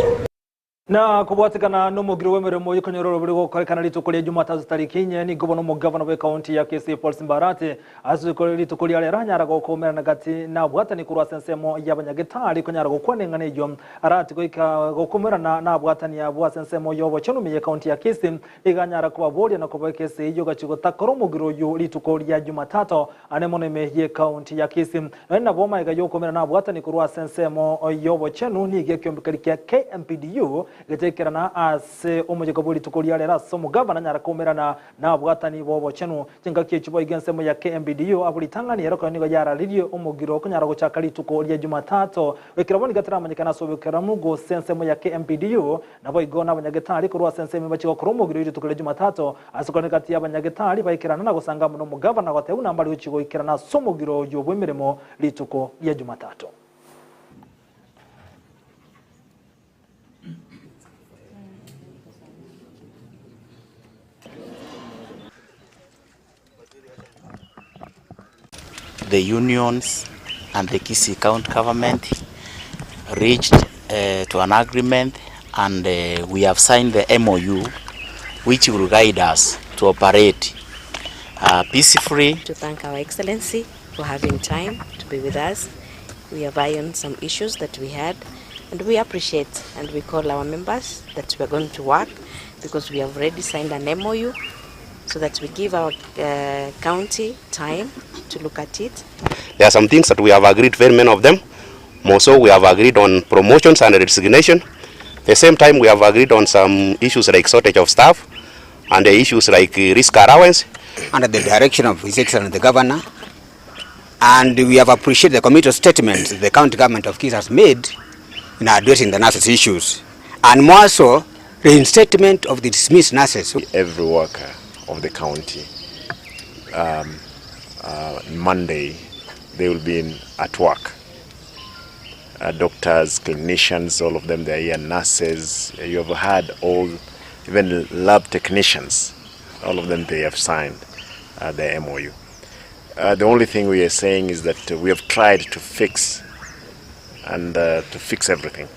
[SPEAKER 11] Na kubwatikana no mugiro wemeremo yikonyororo buri gukorekana litukulia Jumatatu tariki 4 ni gobono mu governor we county ya Kisii Paul Simbarate azukore litukulia lera nyara gokomera nagati na bwatani kurwa sensemo y'abanyagitari konyara gukwanengana ejo arati goika gokomera na bwatani ya bwa sensemo yobo chonumiye county ya Kisii iganyara kubaboria na kubekese iyo gachigo takoro mugiro yo litukulia Jumatatu anemone ye county ya Kisii na boma iga yokomera na bwatani kurwa sensemo yobo chenu ni gekyombikarikia KMPDU getekerana ase omujegabuli tukulia lera somo governor nyara komerana na bwatani bobo chenu cinga kichibo igensemo ya KMBDU abulitangani yero nigo yara lidio omugiro kunyara gucakali tukulia Jumatatu wekiraboni gataramanyikana sobekera mugo sensemo ya KMBDU nabo igona abanyagetari kurwa sensemo bachigo kuromugiro tukulia Jumatatu asukone kati y'abanyagetari bayikirana na gusanga mu governor wateuna mbali uchigo ikirana somugiro yo bwemeremo lituko ya Jumatatu.
[SPEAKER 20] The unions and the Kisii County government reached to an agreement, and we have signed the MOU which will guide us to operate peacefully.
[SPEAKER 21] To thank Our Excellency for having time to be with us. We have ironed some issues that we had, and we appreciate and we call our members that we are going to work because we have already signed an MOU so that we give our county time to look at it.
[SPEAKER 22] There are some things that we have agreed, very many of them. More so, we have agreed on promotions and resignation. At the same time, we have agreed on some issues like shortage of staff and the issues like risk allowance.
[SPEAKER 23] Under the direction of His Excellency the Governor, and we have appreciated the committed statement the county government of Kisii has made in addressing the nurses' issues, and more so, reinstatement of the dismissed nurses.
[SPEAKER 24] Every worker of the county, Monday, they will be at work. Doctors, clinicians, all of them, they are here, nurses. You have had all, even lab technicians, all of them, they have signed the MOU. The only thing we are saying is that we have tried to fix everything.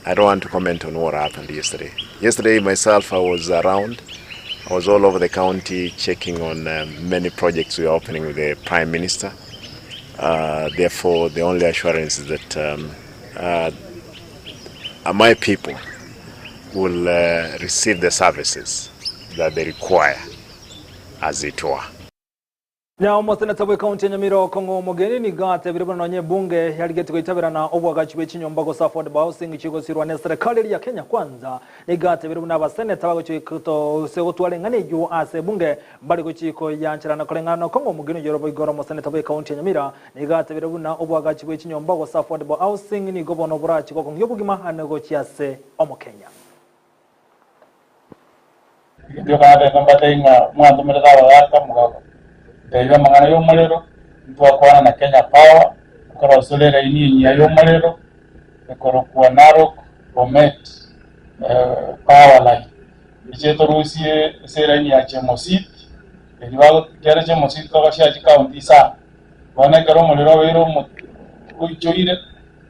[SPEAKER 24] I don't want to comment on what happened yesterday. Yesterday, myself, I was around I was all over the county checking on many projects we are opening with the Prime Minister. Therefore, the only assurance is that my people will receive the services that they require, as it were.
[SPEAKER 11] Now, Moseneta we County Nyamira Kongo Mogeni ni gate vilibona nonye bunge yaligeti kuitabira na obwagachi bw'ekinyomba go Affordable Housing kigo sirwa ne serikali ya Kenya kwanza ni gate vilibona abaseneta bagochi kuto segotwalengane yo ase bunge bali gochiko yanchira na kolengana Kongo Mogeni yorobo igoro Moseneta we County Nyamira ni gate vilibona obwagachi bw'ekinyomba go Affordable Housing ni gobono burachi ko ngiyobugima hanego chiase omo Kenya.
[SPEAKER 12] Yo kana kambatenga mwanzo mtaka waka mugako Tega mangana yo malero ntwakwana na Kenya Power ukora solera ini ya yo malero ekoro kwa Narok Bomet power line icheto rusie sera ini ya Chemosit ediwa kera Chemosit ko gasha county sa wana karo malero wero mo kuchoire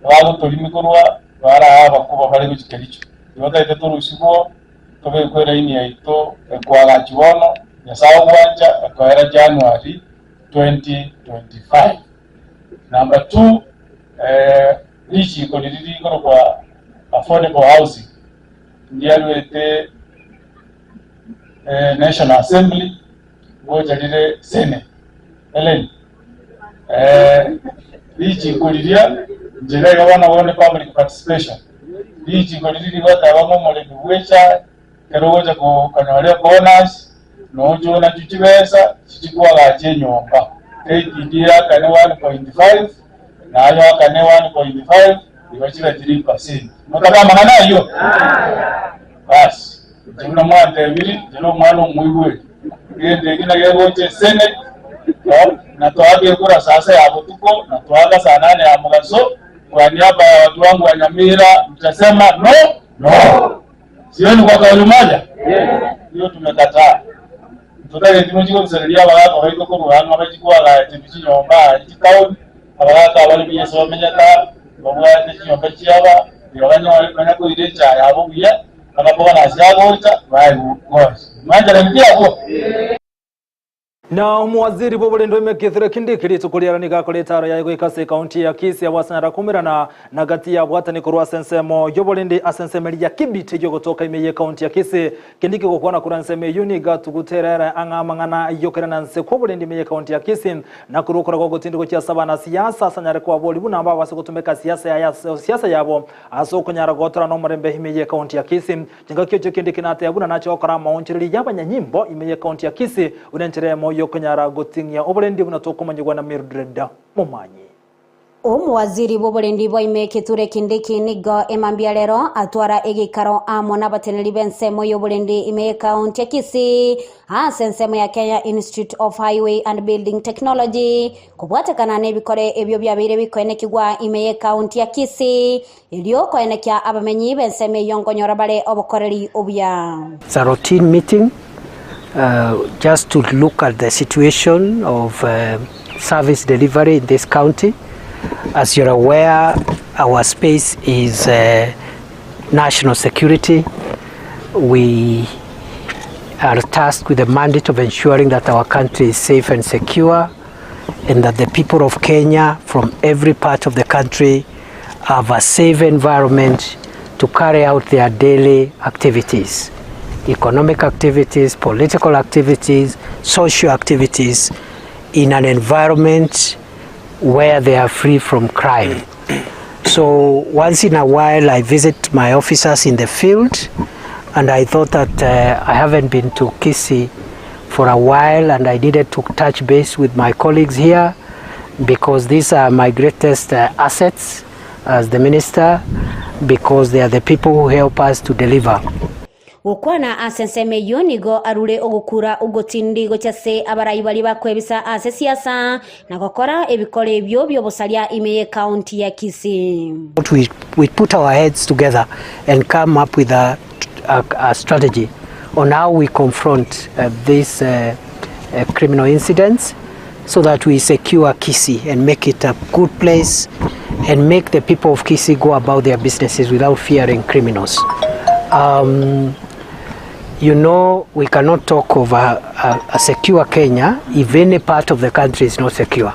[SPEAKER 12] walo tolimikorwa bara aba kuba bale bikericho yota iteto rusibo tobe kwera ini ya ito kwa gachiwono Nyasawa wanja akwera January 2025. Number 2, lichi kodididi kono kwa affordable housing. Ndialwete National Assembly, goja lile Senate. Ellen. Lichi kodidia, njega wana wone public participation. Lichi kodididi wata wango mwale duwecha, kero goja kanyawale bonus, nojo na chuchibesa chichikuwa gache nyomba KTDA kane 1.5 na ayo kane 1.5 ibachira 3%. Mukabama ngana hiyo basi jina mwante bili jino mwano mwiwe ngende gina yegoche Senate na toage kura sasa ya butuko na toaga saa 8 ya mugaso kwa niaba ya watu wangu wa Nyamira mtasema no sioni kwa kauli moja hiyo tumekataa. Tutale timochiko kusalia abagaka baito ko ruhanga abachikwaga tibichinyomba ikitauni abagaka abali biyeso bamenyaka babwate kinyomba cyaba birabanya banyako irecha yabo biya ababona asyagoita bayi gose manja ngiako na umuwaziri b'obulindo emekethire kindikiri tukuliara ni gakoletaro ya igwikase county ya Kisii abasanyara kumirana na gati ya bwatani kurwa sensemo yobulindi asensemeli ya kibiti yo gotoka imeye county ya Kisii kindiki gokwana kuranseme uniga tuguterera angamangana yokerana nse kubulindi imeye county ya Kisii na kurukora go gotindiko kya sabana siasa sanyara kwa bolibu na aba basikutumeka siasa yabo asokonyara gotora no murembe imeye county ya Kisii kingakyo cyo kindiki nate abuna nacho okora maonchiriri yabanyanyimbo imeye county ya Kisii unenteremo yokonyara gotingia obulendi bunatokomanyirwa na Mildred Mumanyi.
[SPEAKER 3] Omuwaziri b'obulendi bw'aime ture kindiki nigo emambia lero atwara egikaro amo n'abateneri b'ensemo y'obulendi ime county ya Kisii ensemo ya Kenya Institute of Highway and Building Technology kubwatekana n'ebikore ebyo byabire bikoenekigwa ime county ya Kisii ilio koenekya abamenyi b'ensemo yongonyora bale obukoreri obya.
[SPEAKER 10] It's a routine meeting just to look at the situation of service delivery in this county. As you're aware, our space is national security. We are tasked with the mandate of ensuring that our country is safe and secure, and that the people of Kenya from every part of the country have a safe environment to carry out their daily activities. Economic activities, political activities, social activities in an environment where they are free from crime. So once in a while I visit my officers in the field, and I thought that I haven't been to Kisii for a while, and I needed to touch base with my colleagues here because these are my greatest assets as the minister, because they are the people who help us to deliver.
[SPEAKER 3] Ukwana asenseme yonigo arule ogukura ugotindi gochase abarayi bali bakwebisa ase siasa na gokora ebikole ebyo byobusalya imeye county ya Kisii.
[SPEAKER 10] We put our heads together and come up with a strategy on how we confront these criminal incidents so that we secure Kisii and make it a good place and make the people of Kisii go about their businesses without fearing criminals. You know, we cannot talk of a secure Kenya if any part of the country is not secure.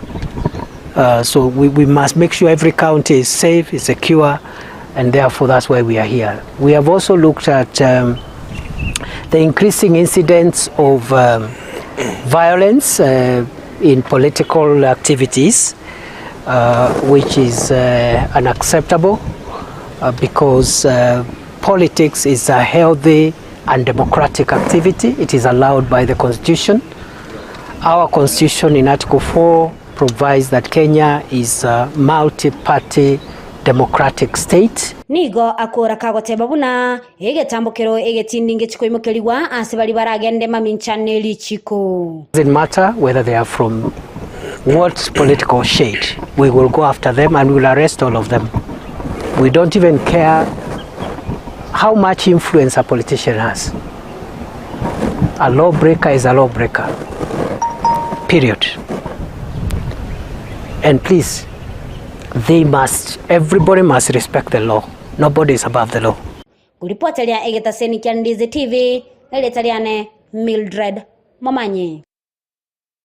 [SPEAKER 10] So we must make sure every county is safe, is secure, and therefore that's why we are here. We have also looked at the increasing incidents of violence in political activities, which is unacceptable because politics is a healthy and democratic activity. It is allowed by the Constitution. Our Constitution in Article 4 provides that Kenya is a multi-party democratic state.
[SPEAKER 3] Nigo akora kagoteba buna egetambukiro egetindinge chikoimukiriwa ase bali baragende maminchane chiko.
[SPEAKER 10] Doesn't matter whether they are from what political shade. We will go after them and we will arrest all of them. We don't even care how much influence a politician has. A lawbreaker is a lawbreaker. Period. And please, everybody must respect the law. Nobody is above the law.
[SPEAKER 3] Kuripotelia egetaseni kia Ndizi TV, eletaliane Mildred Momanyi.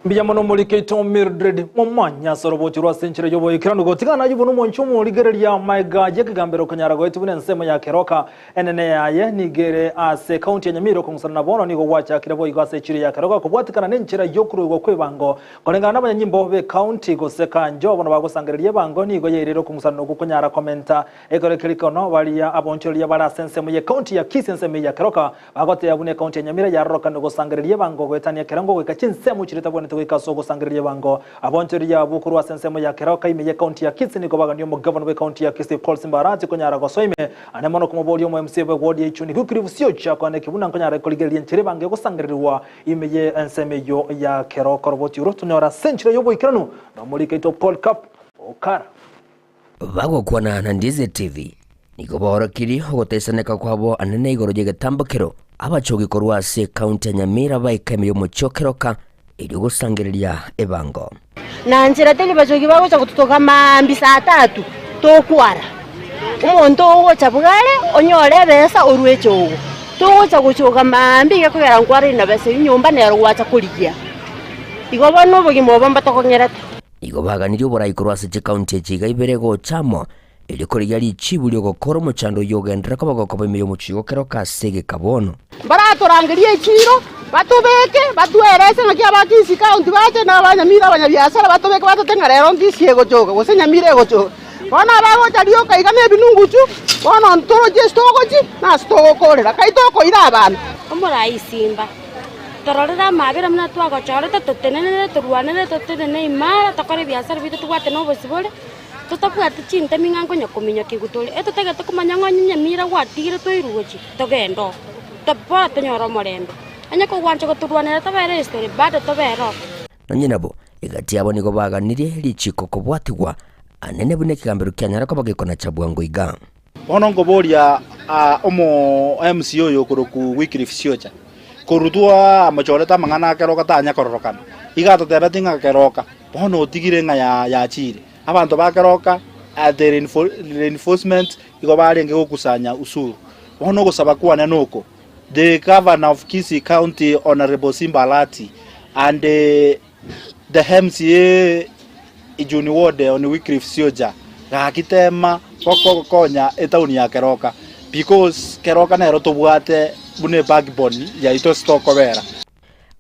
[SPEAKER 11] Mbiyamano mulikeito Mildred Momanya sorobochirwa senchire yobo ikirano gotigana yibuno monchomo ligereria maiga yekigambero kanyara goiti bune nsemo ya keroka enene yaye nigere ase county ya Nyamira konsana nabono nigo wacha kirebo igase chire ya keroka kubwatikana nenchira yokurugo kwebango konengana n'abanyimbo be county goseka njo bono bagosangererie bango nigo yerero kumusana gukonyara komenta egorekerikono bali ya abonchoria bara sensemo ya county ya Kisii nsemo ya keroka bagote yabune county ya Nyamira ya roka no gosangererie bango gwetania kerango gwekachintsemo chire tabone kasogo sangiriye bango abonchiriya bukuru wasensemo ya keroka imeye county ya Kisii niko baganyo mu governor we county ya Kisii Paul Simbarati konyara gosoime anemono kumoboli yo mu MC we ward ya Ichuni kukirivu sio cha kwane kibuna konyara koligeri nchire bange gosangirirwa imeye ensemeyo ya keroka roboti urutunyora century yobo ikirano na mulike to Paul Cup okara
[SPEAKER 2] bago kwana na Ndizi TV niko borokiri hogotesaneka kwabo anene igoro yegetambukiro abachogi korwa se county ya Nyamira baikeme yo mu chokeroka ili gusangirirya ebango
[SPEAKER 4] na njira teli bajogi bagocha kututoka mambi saa 3 tokwara umuntu wocha bugale onyore besa orwecho togocha guchoka mambi yakogera nkwari na besa inyumba nero wacha kuligia igo bano bugimo bamba tokonyerete
[SPEAKER 2] igo baganiryo boraikorwa se county chiga iberego chamo ili kuriya lichibulyo gokoro muchando yogendera kabagoko bimiyo muchigo keroka sege kabono
[SPEAKER 4] baratorangirie ichiro batubeke batwerese nakia bakisi county bache na abanyamira abanyabiasara batubeke batotenga rero Ndisi egochoka gose Nyamira egochoka bona bagocha rioka igame binunguchu bona ntoro je stogochi na stogo korera kaitoko ira abantu
[SPEAKER 7] omurai simba tororera mabira mna twagochorete tutenene turuanene tutenene imara tokore biasara bitu tugwate no bosibole tutapwate chinte mingango nyakominya kigutole etutege tukumanya ngo Nyamira gwatire twirugochi togendo topora tenyoro morembe anyako gwancho goturwanera tabere story bado tobero
[SPEAKER 2] nanyinabo igati abo nigo baganirie lichiko kubwatigwa anene bune kigambero kyanyara ko bagikona chabwango iga
[SPEAKER 6] bono ngoboria omo MC oyo kuruku Wycliffe Siocha kurutwa amachoreta mangana keroka tanya kororokana igato tebetinga keroka bono otigire nga ya chire abantu bakeroka the reinforcement igo barenge gokusanya usuru bono gusaba kwana noko the governor of Kisii County, Honorable Simbalati, and the MCA Ijuni Ward on Wycliffe Siocha, Rakitema, Konya, etauni ya Keroka, because Keroka na roto buate bune backbone ya ito stoko vera.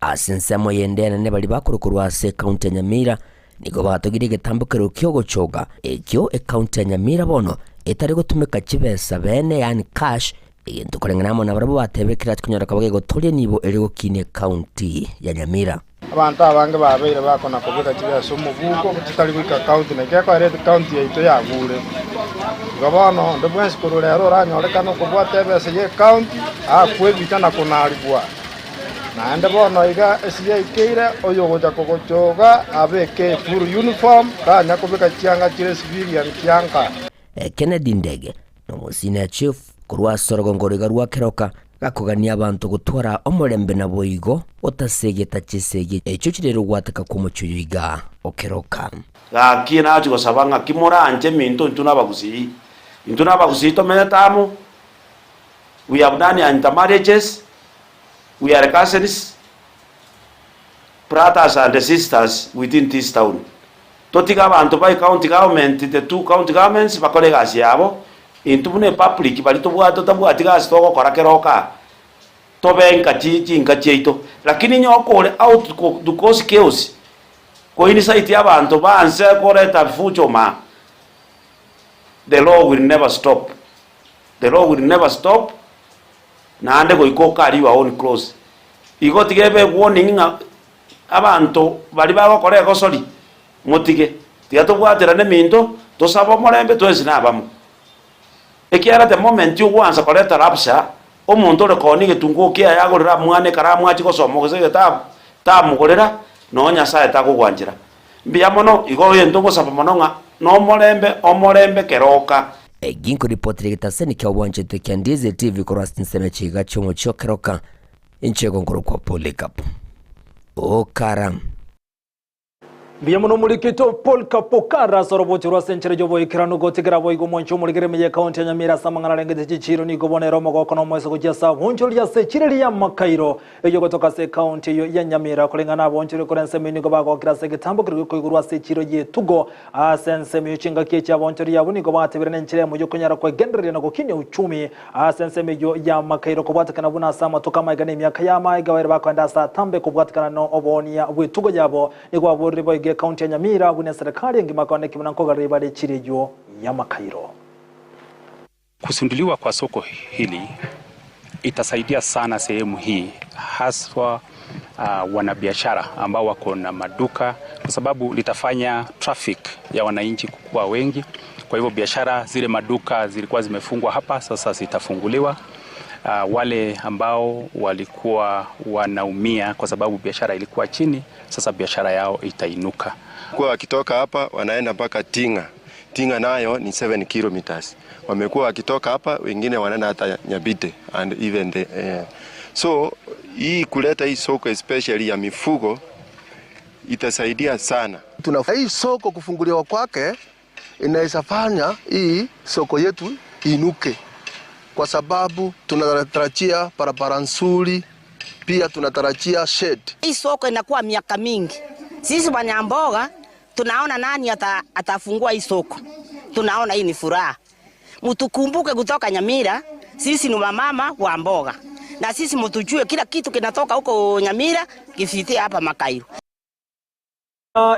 [SPEAKER 2] Asensemo yendene ne bali bakurukurwa se county Nyamira niko batogire getambukiro kyogochoga ekyo county Nyamira bono etari gutumika kibesa bene yani cash into kolengana na barabo batebekira kunyora kabage gotorie nibo eri gukine county ya Nyamira
[SPEAKER 8] abantu abange babeire bakona kubika kibesa umuvuko kitali gwika county na kyako ari county yaito yagure gabono ndobwensi kurulero ranyorekana kubwate besa ye county akwebita na kunalibwa na ndebono iga esiye ikire oyo goja kogochoga abeke full uniform kanya kubika cyanga kire civilian cyanga
[SPEAKER 2] Kennedy Ndege no musine chief kurwa sorogongoriga rwa keroka gakogania abantu gutwara omurembe na boigo otasegeta chisege echo kirero gwataka kumucyuyiga okeroka
[SPEAKER 15] gakina ati gosabanga kimuranje minto intuna bagusi to menetamu we have done intermarriages We are cousins, brothers and sisters within this town. Totiga abantu by county government, the two county governments bakore gasi yabo intubune public bali tobwato tabwati gasi toko korakeroka tobenka chichi nkacheito lakini nyokole out to cause chaos ko insight y'abantu banse koreta fujo ma. The law will never stop. The law will never stop. Na ande go iko kari wa own close. Igo tigebe warning nga abantu bali bakore ko sori mutige tiatobwatira ne minto tosaba morembe twezi nabamu ekiara the moment you wanza koleta rapsha omuntu le koni getungu kia yagorera mwane karamu achi gosoma gose tamugorera no nyasaye takugwanjira mbia mono igo yento gosaba mononga no omorembe keroka
[SPEAKER 2] eginko reporter gitaseni kya wanje to Ndizi TV korastin sema chiga chomo chokeroka inchego ngoro kwa polikapu okaram
[SPEAKER 11] Biya muno mulikito Paul Kapokara sorobochi rwa senchero jobo ikirano gotigera boy gomoncho muligere meje county ya Nyamira samangana lengete chichiro ni gobonero mogo kono moiso kujasa honcho lya sechireli ya makairo eyo gotoka se county ya Nyamira kulingana boncho kurense mini gobago kirase gitambo kiriko igurwa sechiro ye tugo asense myuchinga kecha boncho ya buni gobate birene nchire mujo kunyara kwa gendere na gokinya uchumi asense mejo ya makairo kubatakana buna sama tukama igane myaka ya maiga were bakwanda sa tambe kubatakana no obonia bwetugo yabo ni kwa bori boy county ya Nyamira bune serikali ngima kone kimunanko garibale chirejo ya makairo.
[SPEAKER 5] Kusunduliwa kwa soko hili itasaidia sana sehemu hii haswa wanabiashara ambao wako na maduka kwa sababu litafanya traffic ya wananchi kukua wengi. Kwa hivyo biashara zile maduka zilikuwa zimefungwa hapa sasa zitafunguliwa. Wale ambao walikuwa wanaumia kwa sababu biashara ilikuwa chini sasa biashara yao itainuka.
[SPEAKER 13] Kwa wakitoka hapa wanaenda mpaka Tinga nayo ni 7 kilometers. Wamekuwa wakitoka hapa wengine wanaenda hata Nyabeta and even so hii kuleta hii soko especially ya mifugo itasaidia sana.
[SPEAKER 14] Hii soko kufunguliwa kwake inaweza fanya hii soko yetu inuke. Kwa sababu tunatarajia barabara nzuri, pia tunatarajia shed.
[SPEAKER 16] Hii soko inakuwa miaka mingi. Sisi wanyamboga tunaona nani atafungua hii soko. Tunaona hii ni furaha. Mtukumbuke kutoka Nyamira, sisi ni mama wa mboga. Na sisi mtujue kila kitu kinatoka huko Nyamira kifitie hapa Makairo.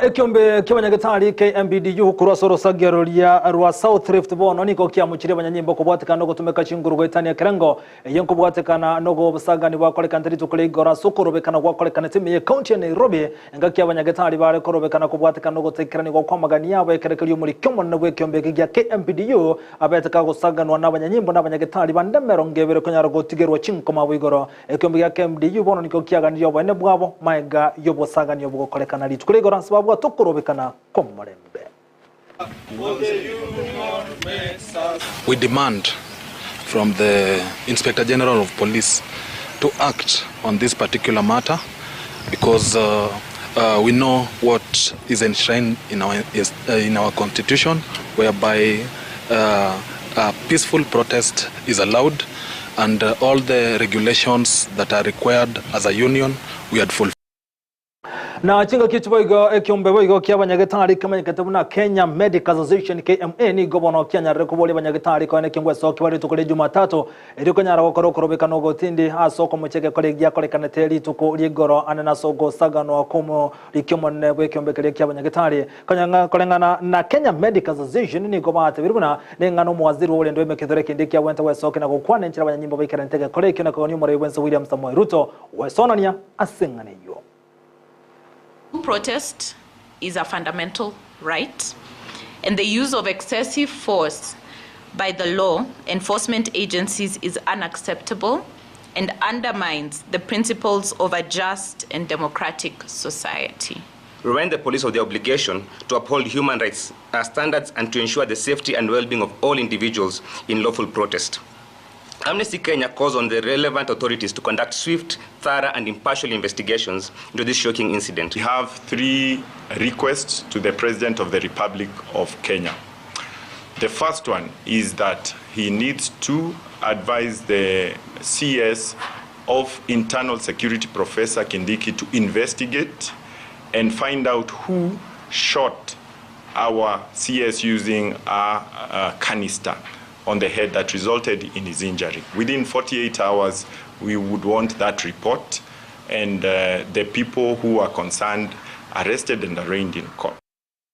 [SPEAKER 11] Ekiombe kibanyagetari KMBDU kurasoro sagerolia rwa South Rift bono niko kiamukire banyanyimbo kubwatekana no gutumeka chinguru gwetania kirengo yenko bwatekana no gobusagani bakoleka ndiri tukule gora sukurubekana gwakolekana timiye county ya Nairobi engaki abanyagetari bare korobekana kubwatekana no gutekirani gwa kwamagani yabo ekerekeliyo muri kyomo na bwekiombe gya KMBDU abeteka gusaganwa n'abanyanyimbo n'abanyagetari bandemero ngebere kunyara gotigerwa chinkoma bwigoro ekiombe gya KMBDU bono niko kiaganiriyo bene bwabo maega yobusagani yobukolekana litukule gora sababu atukurobekana komorembe.
[SPEAKER 25] We demand from the Inspector General of Police to act on this particular matter because we know what is enshrined in our constitution, whereby a peaceful protest is allowed and all the regulations that are required as a union we had fulfilled.
[SPEAKER 11] Na chinga kichboigo ekiombe boigo ky'abanyagetari kamanyekete na Kenya Medical Association KMA ni gobono Kenya rekobole abanyagetari kone kingwe soki bari tukole Jumatatu eriko nyara gokorobeka no gotindi asoko mucheke kole gya kole kaneteri tuko ligoro anana sogo sagano akomo likyomo nebwe kiombe kele ky'abanyagetari kanyanga kolengana na Kenya Medical Association ni gobate biruna nengano muwaziri wole ndo emekethore kindiki ya wente wesoki na gokwana nchira abanyanyimbo baikirantege kole kyo na konyo muri wense William Samoei Ruto wesonania asengane yo.
[SPEAKER 26] Protest is a fundamental right, and the use of excessive force by the law enforcement agencies is unacceptable and undermines the principles of a just and democratic society.
[SPEAKER 27] We remind the police of their obligation to uphold human rights standards and to ensure the safety and well-being of all individuals in lawful protest. Amnesty Kenya calls on the relevant authorities to conduct swift, thorough and impartial investigations into this shocking incident.
[SPEAKER 28] We have 3 requests to the President of the Republic of Kenya. The first one is that he needs to advise the CS of internal security Professor Kindiki to investigate and find out who shot our CS using a canister on the head that resulted in his injury. Within 48 hours, we would want that report and the people who are concerned arrested and arraigned in court.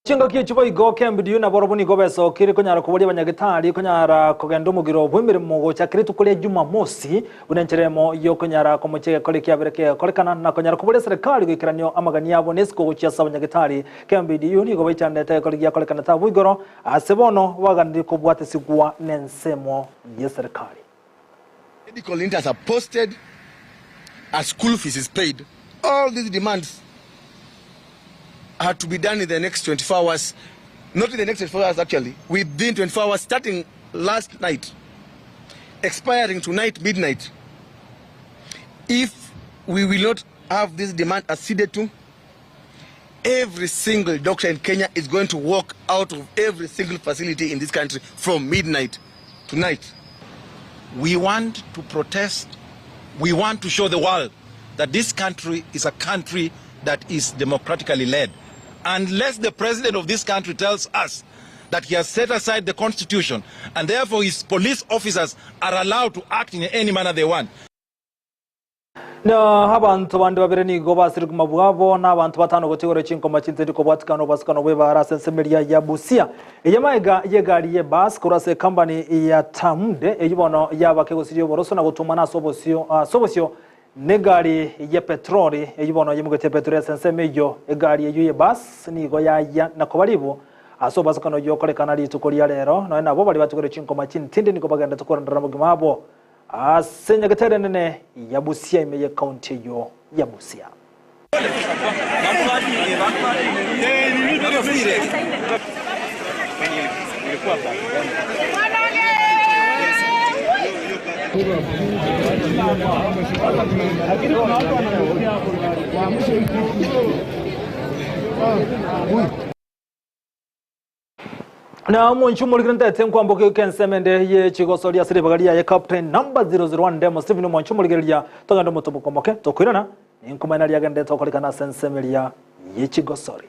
[SPEAKER 11] Chingo kichubo igo kembidiyo na borobuni gobeso kiri kunyara kubuli banyagitari kunyara kugenda umugiro bw'imirimo gochakiri tukule Jumamosi bunencheremo yo kunyara komuchege kole kyabireke kolekana na kunyara kubuli serikali gwikiranyo amagani yabo nesiko gochasa banyagitari kembidiyo ni gobe cyandete kole kolekana tabu igoro asebono wagandi kubwate sigwa nensemo ye serikali.
[SPEAKER 14] Medical interns are posted, as school fees is paid. All these demands had to be done in the next 24 hours, not in the next 24 hours actually, within 24 hours starting last night, expiring tonight midnight. If we will not have this demand acceded to, every single doctor in Kenya is going to walk out of every single facility in this country from midnight tonight.
[SPEAKER 1] We want to protest. We want to show the world that this country is a country that is democratically led. Unless the president of this country tells us that he has set aside the constitution and therefore his police officers are allowed to act in any manner they want.
[SPEAKER 11] Na abantu bandi babiri ni go basiri kumabwabo na abantu batano gotegoro cinko machinze ndiko batikano basikano bwe barasensemeria ya Busia eyamaiga yegari ye bus kurase company ya Tamude eyibono yabake gosiriyo boroso na gutuma na sobosio negari ye petroli eyibono yimugete petroli sensemeyo egari ye bus ni go ya nakobalibo asobasakano yo kolekana litukoliya lero no nabo bali batukore cinko machin tindi niko bagenda tukorandara mugimabo asenya gatere nene ya Busia imeye county yo ya Busia. Na munchu muligirante tenkwa mboke kensemende ye chigosori asire bagalia ye captain number 001 demo Stephen munchu muligiria togando mutobuko moke tokwirana inkumana lyagende tokolikana sensemelia ye chigosori.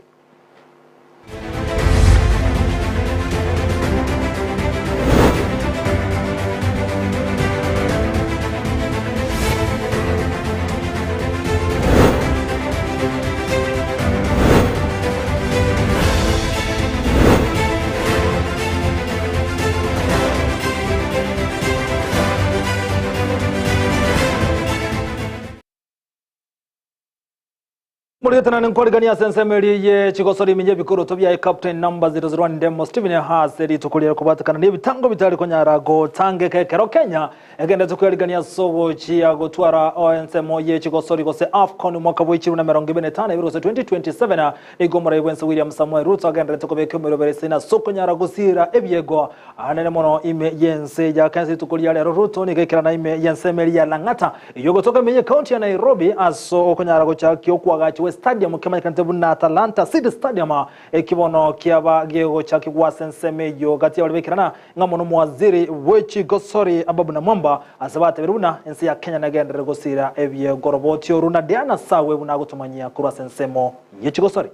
[SPEAKER 11] Muligitana n'inkorigania sensemeri ye chigosori minye bikuru tobya captain number 001 demo Stephen Haseri tukulira kubatakana n'ibitango bitari konyarago tange kekero Kenya egenda tukwirigania sobo chia gotwara ONSMO ye chigosori gose AFCON mwaka w'ikiru na 2025 birose 2027 igomora Wense William Samuel Ruto agenda tukobeke murobere na soko nyaragusira ebyego anene mono ime yense ya kansi tukulira lero Ruto nigekirana ime yensemeri ya Langata yogotoka menye county ya Nairobi aso okonyarago cha kyokwaga stadium kama kantebu na Talanta City Stadium ekibono kiaba gego chaki wasensemeyo gati walibekirana ngamono mwaziri wechi gosori ababu na mwamba asabate biruna ensi ya Kenya nagendere gosira ebye goroboti oruna Diana sawe bunagutumanyia kura sensemo yechi gosori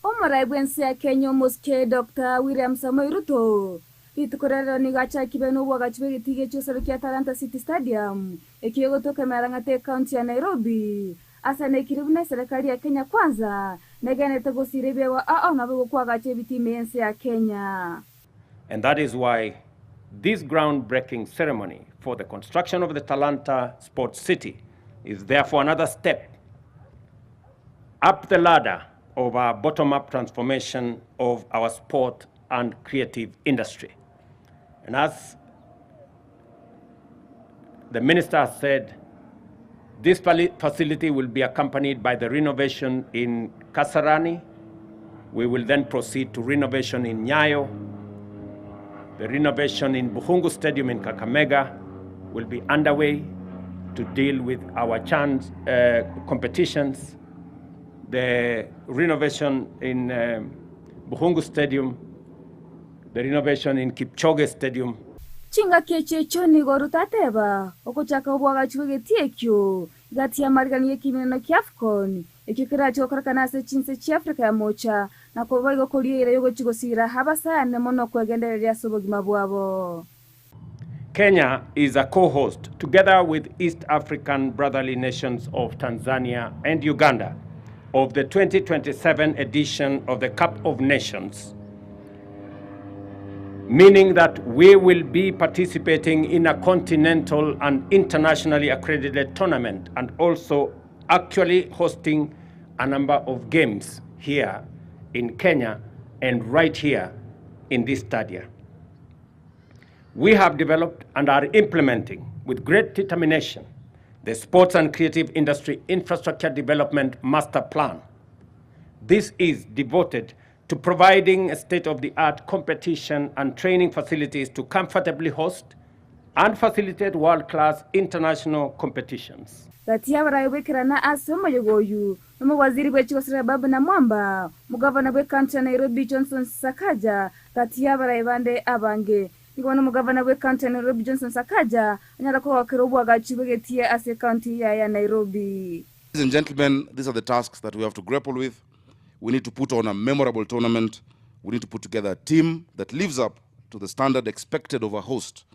[SPEAKER 9] Omara ensi ya Kenya moske Dr. William Samuel Ruto itukorera ni gacha kibeno bwagachibe gitige cyosoro kya Talanta City Stadium ekiyogo toka Marangate County ya Nairobi asane kiribune serikali ya Kenya kwanza negane tagosire wa nabo kwagache bitime ensi ya Kenya.
[SPEAKER 17] And that is why this groundbreaking ceremony for the construction of the Talanta Sports City is therefore another step up the ladder of our bottom-up transformation of our sport and creative industry. And as the minister has said, this facility will be accompanied by the renovation in Kasarani. We will then proceed to renovation in Nyayo. The renovation in Buhungu Stadium in Kakamega will be underway to deal with our competitions. The renovation in Buhungu Stadium, the renovation in Kipchoge Stadium,
[SPEAKER 9] chinga kechecho ni gorutateba okuchaka obwagachi bwegetiekyo gati ya marigani y'ekimeno kya AFCON ekikira cyokorakana se chinse cha Afrika ya mocha na kobago koliera yogo chigosira habasane mono kwegendereria sobogima bwabo.
[SPEAKER 17] Kenya is a co-host together with East African brotherly nations of Tanzania and Uganda of the 2027 edition of the Cup of Nations, meaning that we will be participating in a continental and internationally accredited tournament and also actually hosting a number of games here in Kenya and right here in this stadium. We have developed and are implementing with great determination the Sports and Creative Industry Infrastructure Development Master Plan. This is devoted to providing a state-of-the-art competition and training facilities to comfortably host and facilitate world-class international competitions.
[SPEAKER 9] Gatia barayobekirana asoma yogoyu no waziri bw'ekigosira Babu na Mwamba mugavana bwe county Nairobi Johnson Sakaja gatia barayibande abange igona mugavana bwe county Nairobi Johnson Sakaja anyara ko wakirobwa gachibwegetie ase county ya Nairobi.
[SPEAKER 12] Ladies and gentlemen, these are the tasks that we have to grapple with. We need to put on a memorable tournament. We need to put together a team that lives up to the standard expected of a host.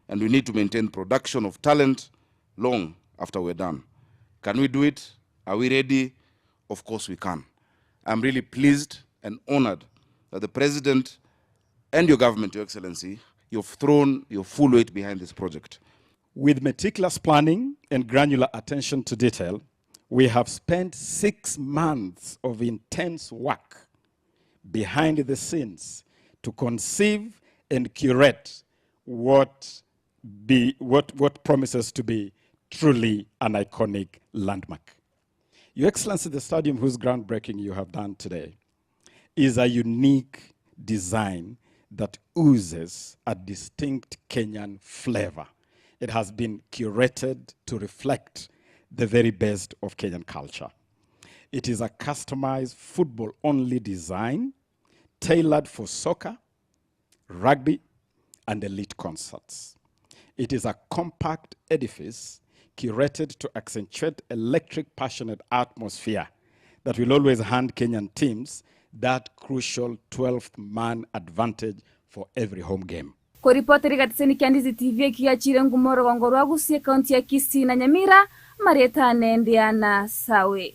[SPEAKER 12] And we need to maintain production of talent long after we're done. Can we do it? Are we ready? Of course we can. I'm really pleased and honored that the President and your government, Your Excellency, you've thrown your full weight behind this project.
[SPEAKER 18] With meticulous planning and granular attention to detail, we have spent 6 months of intense work behind the scenes to conceive and curate what promises to be truly an iconic landmark. Your Excellency, the stadium whose groundbreaking you have done today is a unique design that oozes a distinct Kenyan flavor. It has been curated to reflect the very best of Kenyan culture. It is a customized football-only design tailored for soccer, rugby, and elite concerts. It is a compact edifice curated to accentuate electric, passionate atmosphere that will always hand Kenyan teams that crucial 12th man advantage for every home game.
[SPEAKER 9] Kwa ripoti gatiseni kia Ndizi TV kiachire ngumoro gongoro wa Gusii kaunti ya Kisii na Nyamira, Marieta Ndiana Sawe.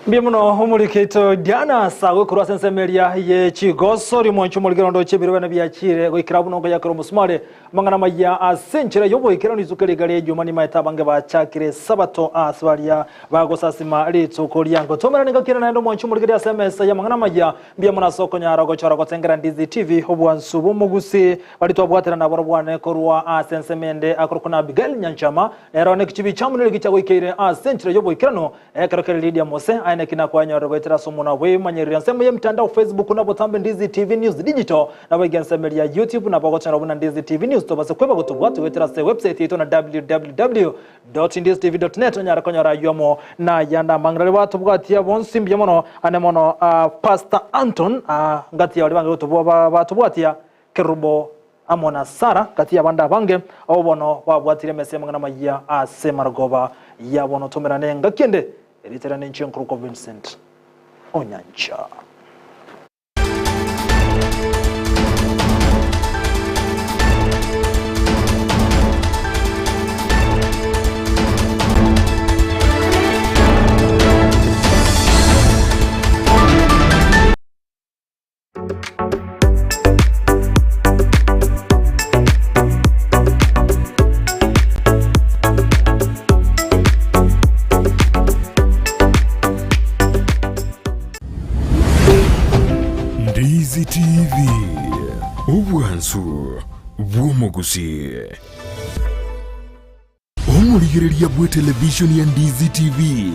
[SPEAKER 11] Bimuno homuriketo Diana Sawe kurwa sensemeria ye chigoso rimoncho muligerondo chebirwe na byakire goikirabu no yakoro musmare mangana maya asenchira yobo ikirano izukere gare jumani maita bange bachakire sabato aswaria bagosasima litsoko lyango tomera ningakira nando moncho muligere SMS ya mangana maya biyamuna soko nyara gochora gotengera Ndizi TV obwansubu mugusi bali twabwatira na borobwane korwa asensemende akorokuna Abigail Nyanchama era ne kichibi chamunire gichago ikire asenchira yobo ikirano ekarokere Lydia Mose aina kina kwa nyoro gwetera somuna we manyerira nsemo ye mtandao Facebook na botambe Ndizi TV News Digital na bagensemeri ya YouTube na bagotera buna Ndizi TV News to base kweba gutubwatu wetera se website yetu na www.ndiztv.net nyara konyara yomo na yanda mangrale watu bwatia bonsimbye mono anemono Pastor Anton ngati ya libange gutubwa batubwatia kerubo amona Sara kati ya banda bange abo bono babwatire mesema ngana maya asemargoba ya bono tomerane ngakende Eliterane Nchinkruko Vincent Onyancha.
[SPEAKER 19] Ndizi TV Ubwansu Bw'Gusii
[SPEAKER 3] omurigiriria bwe television ya Ndizi TV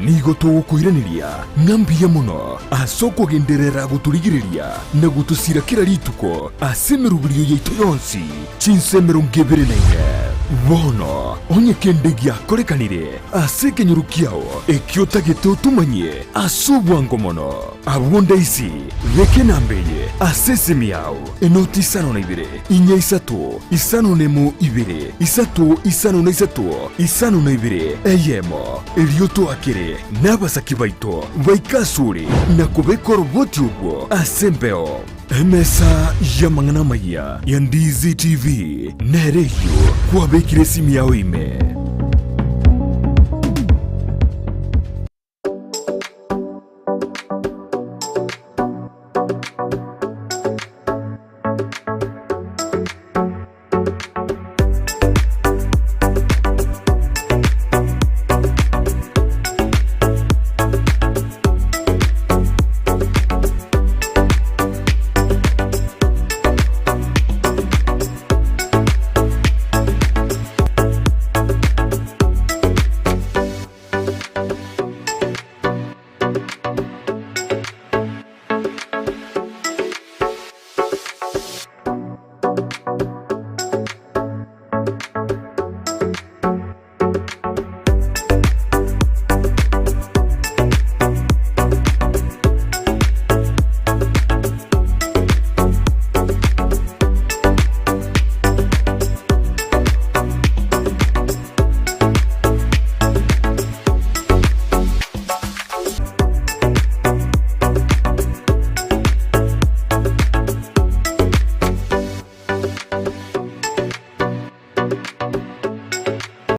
[SPEAKER 3] nigo tugukwiraniria ngambia muno asoko genderera guturigiriria na gutusira kira rituko asemerubirio yaitu yonsi chinsemero ngeberenaine bono onye kendegia korekanire asekenyurukiao ekiota getutumanye asubwango mono abwonda isi reke nambeye asesemiao enoti isano na ibere inya isatu isano nemu ibere isatu isano na isatu isano na ibere eyemo erioto akire n'abasaki baito baikasuri na kubeko roboti ubwo asembeo emesa ya mangana maya ya Ndizi TV nereyo kwa bekire simi yawe ime.